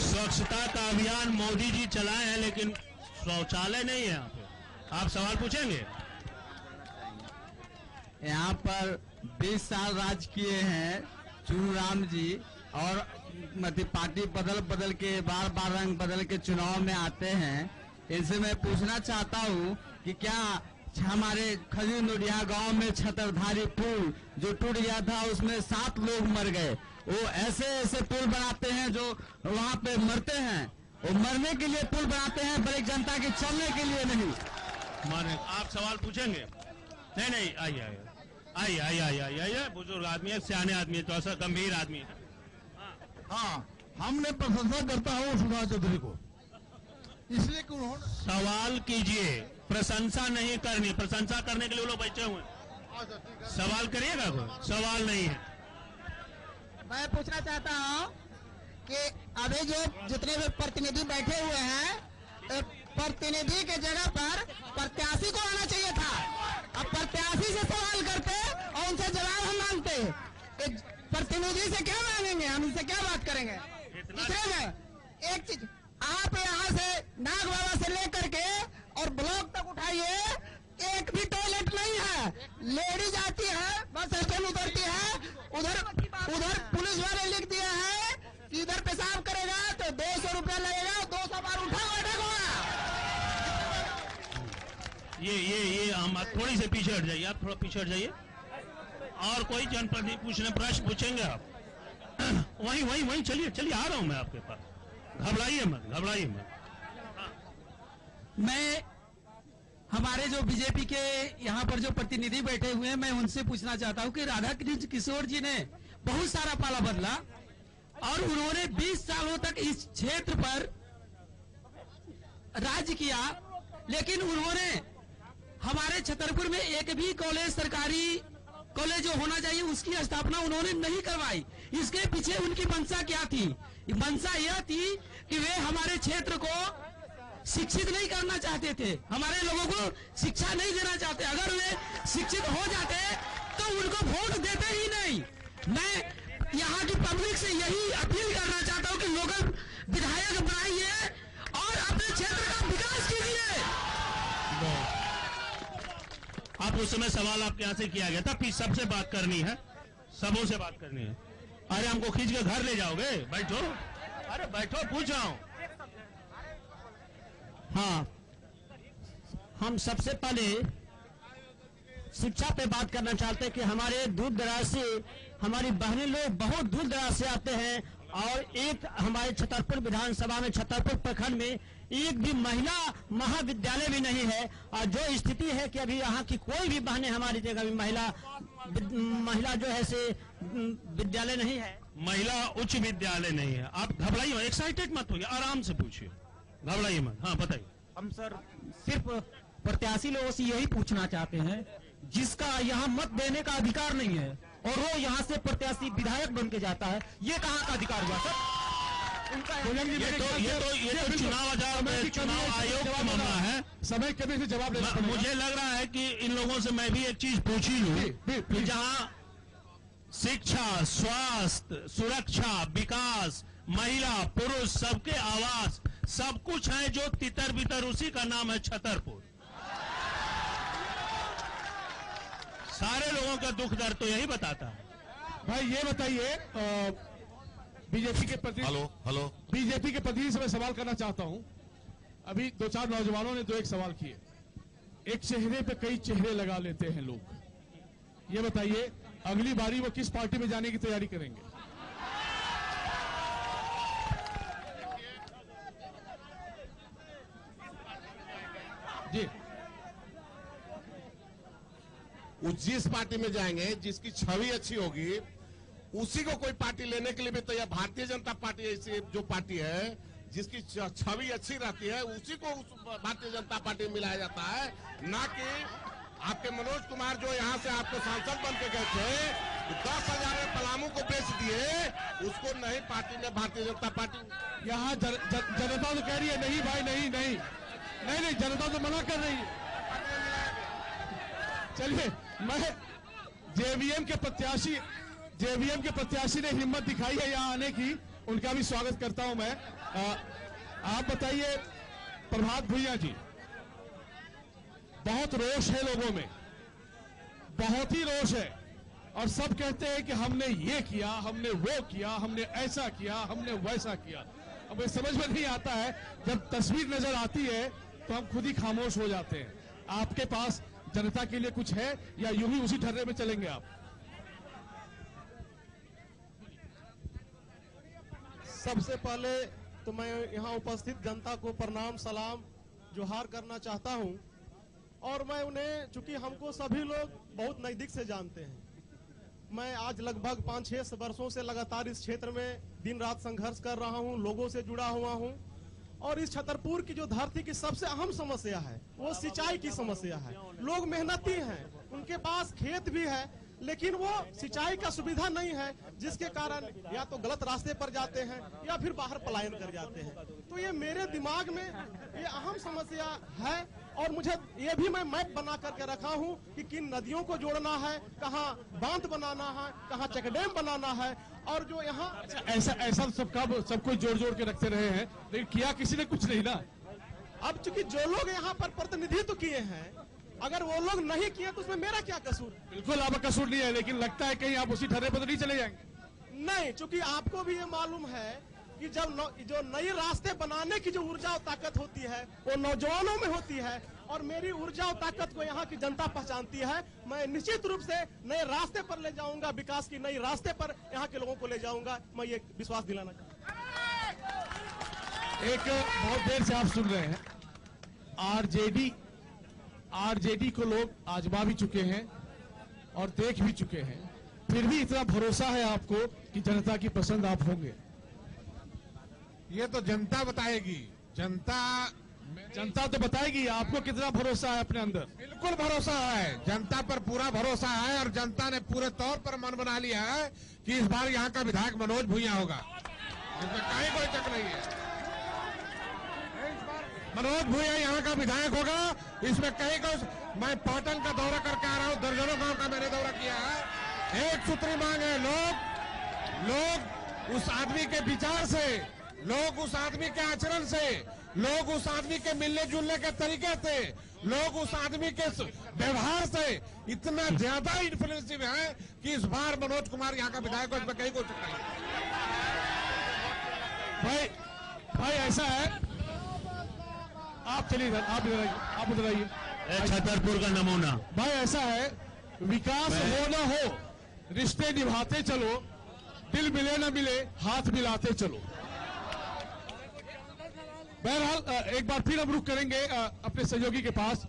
स्वच्छता का अभियान मोदी जी चलाए हैं, लेकिन शौचालय नहीं है यहाँ पे। आप सवाल पूछेंगे? यहाँ पर 20 साल राज किए हैं चुन्नू राम जी, और मतलब पार्टी बदल के बार रंग बदल के चुनाव में आते हैं। इनसे मैं पूछना चाहता हूँ कि क्या हमारे खजूर नोडिया गांव में छतरधारी पुल जो टूट गया था, उसमें 7 लोग मर गए, वो ऐसे पुल बनाते हैं जो वहाँ पे मरते हैं, वो मरने के लिए पुल बनाते हैं, बड़े जनता के चलने के लिए नहीं। माने आप सवाल पूछेंगे? नहीं, आइए, बुजुर्ग आदमी है, सियाने आदमी है, तो ऐसा गंभीर आदमी है। हाँ, हमने प्रशंसा करता हूँ सुधा चौधरी को, इसलिए कि उन्होंने सवाल कीजिए, प्रशंसा नहीं करनी, प्रशंसा करने के लिए वो लोग बैठे हुए हैं। सवाल करिएगा, कोई सवाल नहीं है। मैं पूछना चाहता हूँ कि अभी जो जितने भी प्रतिनिधि बैठे हुए हैं, प्रतिनिधि के जगह पर प्रत्याशी को आना चाहिए था। अब प्रत्याशी से सवाल करते और उनसे जवाब हम मांगते, प्रतिनिधि से क्या मांगेंगे, हम इनसे क्या बात करेंगे? दूसरे में एक चीज, आप यहाँ से नाग बाबा से लेकर के और ब्लॉक तक उठाइए, एक भी टॉयलेट नहीं है। लेडीज आती है, बस स्टैंड उतरती है, उधर पुलिस वाले लिख दिया है कि इधर पेशाब करेगा तो 200 रुपया लगेगा, 200 बार उठा बैठक होगा। ये हम थोड़ी से पीछे हट जाइए, आप थोड़ा पीछे हट जाइए। और कोई जनप्रतिनिधि पूछने प्रश्न पूछेंगे आप? वहीं चलिए, आ रहा हूं मैं आपके पास, घबराइए मत। मैं हमारे जो बीजेपी के यहाँ पर जो प्रतिनिधि बैठे हुए हैं, मैं उनसे पूछना चाहता हूँ कि राधा कृष्ण किशोर जी ने बहुत सारा पाला बदला और उन्होंने 20 सालों तक इस क्षेत्र पर राज किया, लेकिन उन्होंने हमारे छतरपुर में एक भी कॉलेज, सरकारी कॉलेज जो होना चाहिए उसकी स्थापना उन्होंने नहीं करवाई। इसके पीछे उनकी मंशा क्या थी? मंशा यह थी कि वे हमारे क्षेत्र को शिक्षित नहीं करना चाहते थे, हमारे लोगों को शिक्षा नहीं देना चाहते। अगर वे शिक्षित हो जाते तो उनको वोट देते ही नहीं। मैं यहाँ की पब्लिक से यही अपील करना चाहता हूँ कि लोकल विधायक बनाइए और अपने क्षेत्र का विकास कीजिए। आप उस समय सवाल आपके यहाँ से किया गया था, फिर सबसे बात करनी है, सबों से बात करनी है। अरे हमको खींच के घर ले जाओगे? बैठो, अरे बैठो, पूछ रहा हूँ। हाँ, हम सबसे पहले शिक्षा पे बात करना चाहते हैं कि हमारे दूर दराज से हमारी बहनें लोग बहुत दूर दराज से आते हैं, और एक हमारे छतरपुर विधानसभा में, छतरपुर प्रखंड में एक भी महिला महाविद्यालय भी नहीं है। और जो स्थिति है कि अभी यहाँ की कोई भी बहनें हमारी जगह भी महिला जो है से विद्यालय नहीं है, महिला उच्च विद्यालय नहीं है। आप घबराइए, एक्साइटेड मत होइए, आराम से पूछिए, घबराइए मत। हाँ बताइए। हम सर सिर्फ प्रत्याशी लोगों से यही पूछना चाहते हैं जिसका यहाँ मत देने का अधिकार नहीं है और वो यहाँ से प्रत्याशी विधायक बन के जाता है, ये कहाँ का अधिकार हुआ सर? ये तो चुनाव आयोग का मामला है, समय कभी से जवाब लेना। मुझे लग रहा है कि इन लोगों से मैं भी एक चीज पूछ ही लूं कि जहाँ शिक्षा, स्वास्थ्य, सुरक्षा, विकास, महिला पुरुष सबके आवास, सब कुछ है जो तितर बितर, उसी का नाम है छतरपुर। सारे लोगों का दुख दर्द तो यही बताता है। भाई ये बताइए, बीजेपी के प्रति बीजेपी के प्रतिनिधि से मैं सवाल करना चाहता हूं। अभी 2-4 नौजवानों ने 2-1 सवाल किए। एक चेहरे पे कई चेहरे लगा लेते हैं लोग। ये बताइए अगली बारी वो किस पार्टी में जाने की तैयारी करेंगे? जी, वो जिस पार्टी में जाएंगे, जिसकी छवि अच्छी होगी, उसी को कोई पार्टी लेने के लिए भी तैयार। भारतीय जनता पार्टी ऐसी जो पार्टी है जिसकी छवि अच्छी रहती है, उसी को उस भारतीय जनता पार्टी में मिलाया जाता है, ना कि आपके मनोज कुमार जो यहाँ से आपको सांसद बन के गए थे, 10,000 में पलामू को बेच दिए, उसको नहीं पार्टी ने भारतीय जनता पार्टी। यहाँ जनता तो कह रही है नहीं भाई, नहीं, जनता तो मना कर रही है। चलिए, मैं जेवीएम के प्रत्याशी ने हिम्मत दिखाई है यहाँ आने की, उनका भी स्वागत करता हूं मैं। आप बताइए प्रभात भुइया जी, बहुत रोष है लोगों में, बहुत ही रोष है, और सब कहते हैं कि हमने ये किया, हमने वो किया, हमने ऐसा किया, हमने वैसा किया। अब ये समझ में नहीं आता है, जब तस्वीर नजर आती है तो हम खुद ही खामोश हो जाते हैं। आपके पास जनता के लिए कुछ है या यूं ही उसी ढर्रे में चलेंगे आप? सबसे पहले तो मैं यहाँ उपस्थित जनता को प्रणाम, सलाम, जोहार करना चाहता हूँ। और मैं उन्हें, चूंकि हमको सभी लोग बहुत नजदीक से जानते हैं, मैं आज लगभग 5-6 वर्षों से लगातार इस क्षेत्र में दिन रात संघर्ष कर रहा हूँ, लोगों से जुड़ा हुआ हूँ। और इस छतरपुर की जो धरती की सबसे अहम समस्या है वो सिंचाई की समस्या है। लोग मेहनती हैं, उनके पास खेत भी है, लेकिन वो सिंचाई का सुविधा नहीं है, जिसके कारण या तो गलत रास्ते पर जाते हैं या फिर बाहर पलायन कर जाते हैं। तो ये मेरे दिमाग में ये अहम समस्या है, और मुझे ये भी मैं मैप बना करके रखा हूँ कि किन नदियों को जोड़ना है, कहाँ बांध बनाना है, कहाँ चेकडैम बनाना है। और जो यहाँ ऐसा सब कोई जोड़ के रखते रहे हैं, लेकिन किया किसी ने कुछ नहीं ना। अब चूंकि जो लोग यहाँ पर प्रतिनिधित्व किए हैं, अगर वो लोग नहीं किए तो उसमें मेरा क्या कसूर? बिल्कुल आपका कसूर नहीं है, लेकिन लगता है कहीं आप उसी ठर्रे पर तो नहीं चले जाएंगे। नहीं, चूंकि आपको भी ये मालूम है कि जब जो नए रास्ते बनाने की जो ऊर्जा और ताकत होती है वो नौजवानों में होती है, और मेरी ऊर्जा और ताकत को यहाँ की जनता पहचानती है। मैं निश्चित रूप से नए रास्ते पर ले जाऊंगा, विकास की नई रास्ते पर यहाँ के लोगों को ले जाऊंगा, मैं ये विश्वास दिलाना चाहता हूँ। एक बहुत देर से आप सुन रहे हैं, आरजेडी को लोग आजमा भी चुके हैं और देख भी चुके हैं, फिर भी इतना भरोसा है आपको कि जनता की पसंद आप होंगे? ये तो जनता बताएगी। जनता तो बताएगी। आपको कितना भरोसा है अपने अंदर? बिल्कुल भरोसा है, जनता पर पूरा भरोसा है, और जनता ने पूरे तौर पर मन बना लिया है कि इस बार यहाँ का विधायक मनोज भुइया होगा, इसमें कहीं कोई शक नहीं है। मनोज भुइया यहाँ का विधायक होगा, इसमें कहीं कोई। मैं पाटन का दौरा करके आ रहा हूँ, दर्जनों गांव का मैंने दौरा किया है। एक सूत्री मांग है, लोग उस आदमी के विचार से, लोग उस आदमी के आचरण से, लोग उस आदमी के मिलने जुलने के तरीके से, लोग उस आदमी के व्यवहार से इतना ज्यादा इन्फ्लुएंसिव है कि इस बार मनोज कुमार यहाँ का विधायक हो, इसमें कहीं कोई शक नहीं। भाई ऐसा है, आप चलिए इधर, आप उधर आइए। छतरपुर का नमूना। भाई ऐसा है, विकास हो ना हो, रिश्ते निभाते चलो, दिल मिले ना मिले, हाथ मिलाते चलो। बहरहाल एक बार फिर हम रुख करेंगे अपने सहयोगी के पास।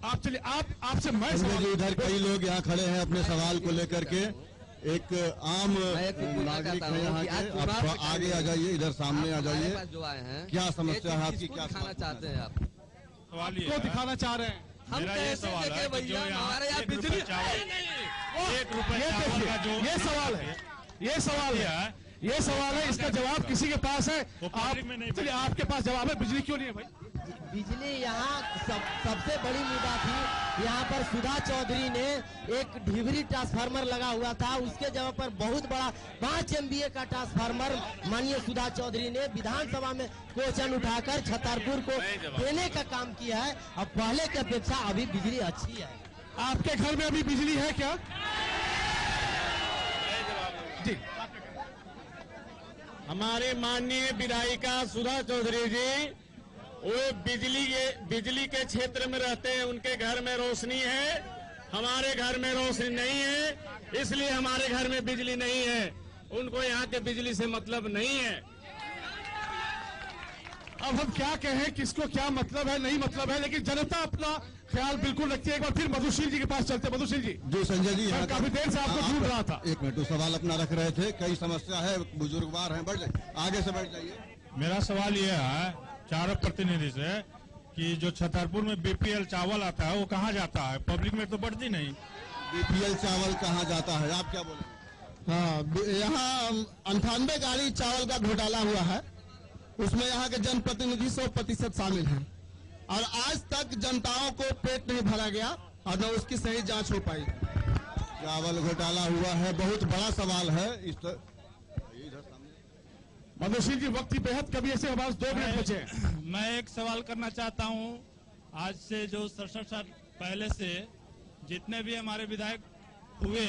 आप चलिए, आपसे मैं जी, इधर कई लोग यहाँ खड़े हैं अपने सवाल को लेकर के। एक आम नागरिक है यहाँ के, आप आगे आ जाइए, इधर सामने आ जाइए। क्या समस्या है आपकी, क्या दिखाना चाहते हैं आप? सवाल ये दिखाना चाह रहे हैं। हम कैसे देखे भैया, हमारे यहाँ बिजली ये सवाल है, ये सवाल है, इसका जवाब किसी के पास है? चलिए, आपके पास जवाब है, बिजली क्यों नहीं है भाई? बिजली यहाँ सबसे बड़ी मुद्दा थी। यहाँ पर सुधा चौधरी ने एक ढिबरी ट्रांसफार्मर लगा हुआ था, उसके जगह पर बहुत बड़ा 5 MVA का ट्रांसफार्मर माननीय सुधा चौधरी ने विधानसभा में क्वेश्चन उठाकर छतरपुर को देने का काम किया है। अब पहले की अपेक्षा अभी बिजली अच्छी है। आपके घर में अभी बिजली है क्या? जी, हमारे माननीय विधायिका सुधा चौधरी जी वो बिजली के क्षेत्र में रहते हैं, उनके घर में रोशनी है, हमारे घर में रोशनी नहीं है, इसलिए हमारे घर में बिजली नहीं है। उनको यहाँ के बिजली से मतलब नहीं है। अब हम क्या कहें, किसको क्या मतलब है, नहीं मतलब है, लेकिन जनता अपना ख्याल बिल्कुल रखती है। एक बार फिर मधुशील जी के पास चलते। मधुशील जी, जो संजय जी मैं काफी देर से आपको ढूंढ रहा था। एक मिनट, तो सवाल अपना रख रहे थे, कई समस्या है, बुजुर्गवार हैं, बढ़ जाइए, आगे से बैठ जाइए। मेरा सवाल यह है चारों प्रतिनिधि से कि जो छतरपुर में BPL चावल आता है वो कहाँ जाता है? पब्लिक में तो बढ़ती नहीं। BPL चावल कहाँ जाता है, आप क्या बोले? हाँ, यहाँ 98 गाड़ी चावल का घोटाला हुआ है, उसमें यहाँ के जनप्रतिनिधि 100% शामिल हैं और आज तक जनताओं को पेट नहीं भरा गया और न उसकी सही जांच हो पाई। चावल घोटाला हुआ है, बहुत बड़ा सवाल है। मधुशील जी, वक्त की बेहद कभी ऐसे हमारे 2 मिनट बचे हैं। मैं एक सवाल करना चाहता हूं। आज से जो 67 साल पहले से जितने भी हमारे विधायक हुए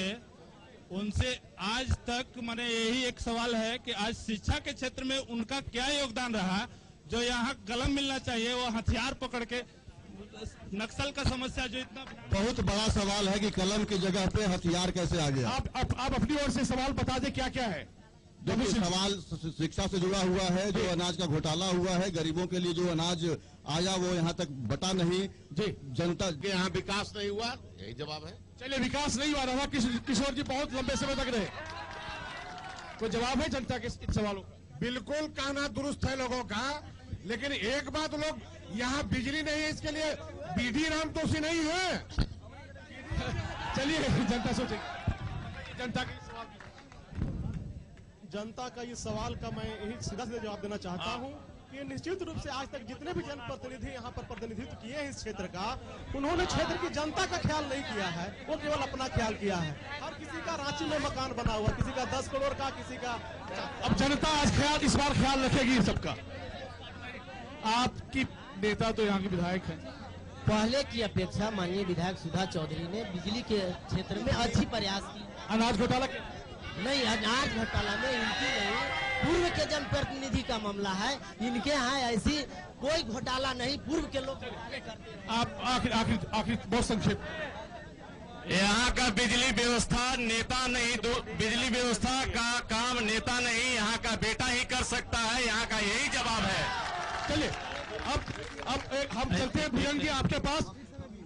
उनसे आज तक मैंने यही एक सवाल है कि आज शिक्षा के क्षेत्र में उनका क्या योगदान रहा? जो यहाँ कलम मिलना चाहिए वो हथियार पकड़ के नक्सल का समस्या जो इतना बहुत बड़ा सवाल है कि कलम की जगह पे हथियार कैसे आ गया। आप अपनी ओर से सवाल बता दें, क्या क्या है? देखिए, सवाल शिक्षा से जुड़ा हुआ है, जो अनाज का घोटाला हुआ है, गरीबों के लिए जो अनाज आया वो यहाँ तक बटा नहीं, जी जनता के यहाँ विकास नहीं हुआ, यही जवाब है। चलिए, विकास नहीं हुआ रहा। किशोर जी बहुत लंबे समय तक रहे, कोई जवाब है जनता के इन सवालों का? बिल्कुल कहना दुरुस्त है लोगों का, लेकिन एक बात, लोग यहाँ बिजली नहीं है इसके लिए BD राम तोसी नहीं है। चलिए, जनता सोचे, जनता के सवाल, जनता का इस सवाल का मैं यही सीधा सीधा जवाब देना चाहता हूं कि निश्चित रूप से आज तक जितने भी जनप्रतिनिधि यहाँ पर प्रतिनिधित्व किए हैं इस क्षेत्र का, उन्होंने क्षेत्र की जनता का ख्याल नहीं किया है, वो केवल अपना ख्याल किया है। हर किसी का रांची में मकान बना हुआ, किसी का 10 करोड़ का, किसी का। अब जनता आज इस बार ख्याल रखेगी सबका। आपकी नेता तो यहाँ की विधायक है, पहले की अपेक्षा माननीय विधायक सुधा चौधरी ने बिजली के क्षेत्र में अच्छी प्रयास की। अनाज घोटाला नहीं, अनाज घोटाला में इनकी नहीं, पूर्व के जनप्रतिनिधि का मामला है। इनके यहाँ ऐसी कोई घोटाला नहीं, पूर्व के लोग घोटाले करते हैं। आप आखिर बहुत संक्षेप। यहाँ का बिजली व्यवस्था नेता नहीं, बिजली व्यवस्था का काम नेता नहीं, यहाँ का बेटा ही कर सकता है, यहाँ का यही जवाब है। चलिए, अब हम चलते हैं भुजंग जी आपके पास।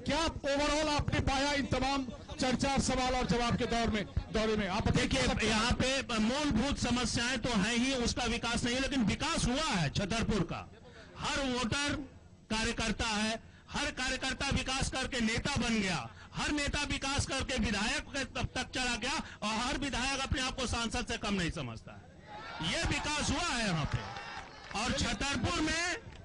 क्या ओवरऑल आपने पाया इन तमाम चर्चा, सवाल और जवाब के दौरे में? आप देखिए, यहाँ पे मूलभूत समस्याएं तो हैं ही, उसका विकास नहीं है, लेकिन विकास हुआ है छतरपुर का। हर वोटर कार्यकर्ता है, हर कार्यकर्ता विकास करके नेता बन गया, हर नेता विकास करके विधायक तक चला गया और हर विधायक अपने आप को सांसद से कम नहीं समझता है। ये विकास हुआ है यहाँ पे। और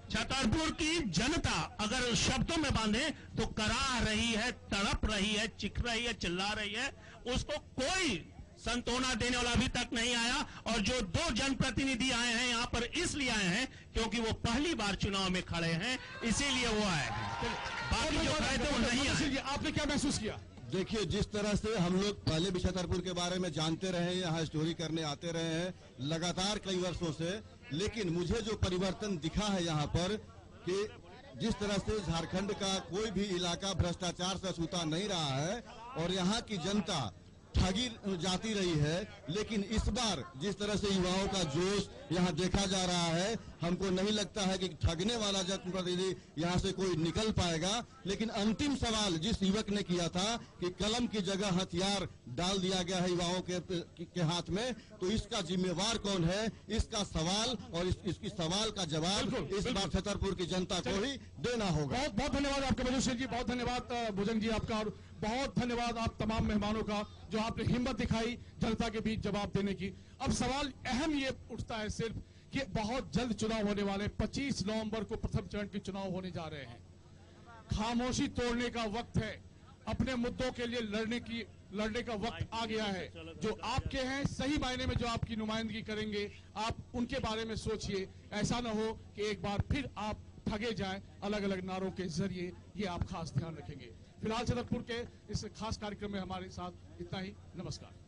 छतरपुर की जनता अगर शब्दों में बांधे तो कराह रही है, तड़प रही है, चिख रही है, चिल्ला रही है। उसको कोई संतोना देने वाला अभी तक नहीं आया। और जो 2 जनप्रतिनिधि आए हैं यहाँ पर इसलिए आए हैं क्योंकि वो पहली बार चुनाव में खड़े हैं, इसीलिए वो आए हैं। बाकी जो खड़े थे वो नहीं आए। आपने क्या महसूस किया? देखिए, जिस तरह से हम लोग पहले भी छतरपुर के बारे में जानते रहे हैं, यहाँ स्टोरी करने आते रहे हैं लगातार कई वर्षों से, लेकिन मुझे जो परिवर्तन दिखा है यहाँ पर कि जिस तरह से झारखंड का कोई भी इलाका भ्रष्टाचार से छूता नहीं रहा है और यहाँ की जनता ठगी जाती रही है, लेकिन इस बार जिस तरह से युवाओं का जोश यहाँ देखा जा रहा है, हमको नहीं लगता है कि ठगने वाला जनप्रतिनिधि यहाँ से कोई निकल पाएगा। लेकिन अंतिम सवाल जिस युवक ने किया था कि कलम की जगह हथियार डाल दिया गया है युवाओं के हाथ में, तो इसका जिम्मेवार कौन है? इसका सवाल और इसकी सवाल का जवाब इस बार छतरपुर की जनता को ही देना होगा। बहुत बहुत धन्यवाद आपका मधुशील जी, बहुत धन्यवाद भुजंग जी आपका, और बहुत धन्यवाद आप तमाम मेहमानों का जो आपने हिम्मत दिखाई जनता के बीच जवाब देने की। अब सवाल अहम ये उठता है सिर्फ कि बहुत जल्द चुनाव होने वाले 25 नवंबर को प्रथम चरण के चुनाव होने जा रहे हैं। खामोशी तोड़ने का वक्त है, अपने मुद्दों के लिए लड़ने का वक्त आ गया है। जो आपके हैं, सही मायने में जो आपकी नुमाइंदगी करेंगे, आप उनके बारे में सोचिए। ऐसा न हो कि एक बार फिर आप ठगे जाएं अलग अलग नारों के जरिए, ये आप खास ध्यान रखेंगे। फिलहाल छतरपुर के इस खास कार्यक्रम में हमारे साथ इतना ही। नमस्कार।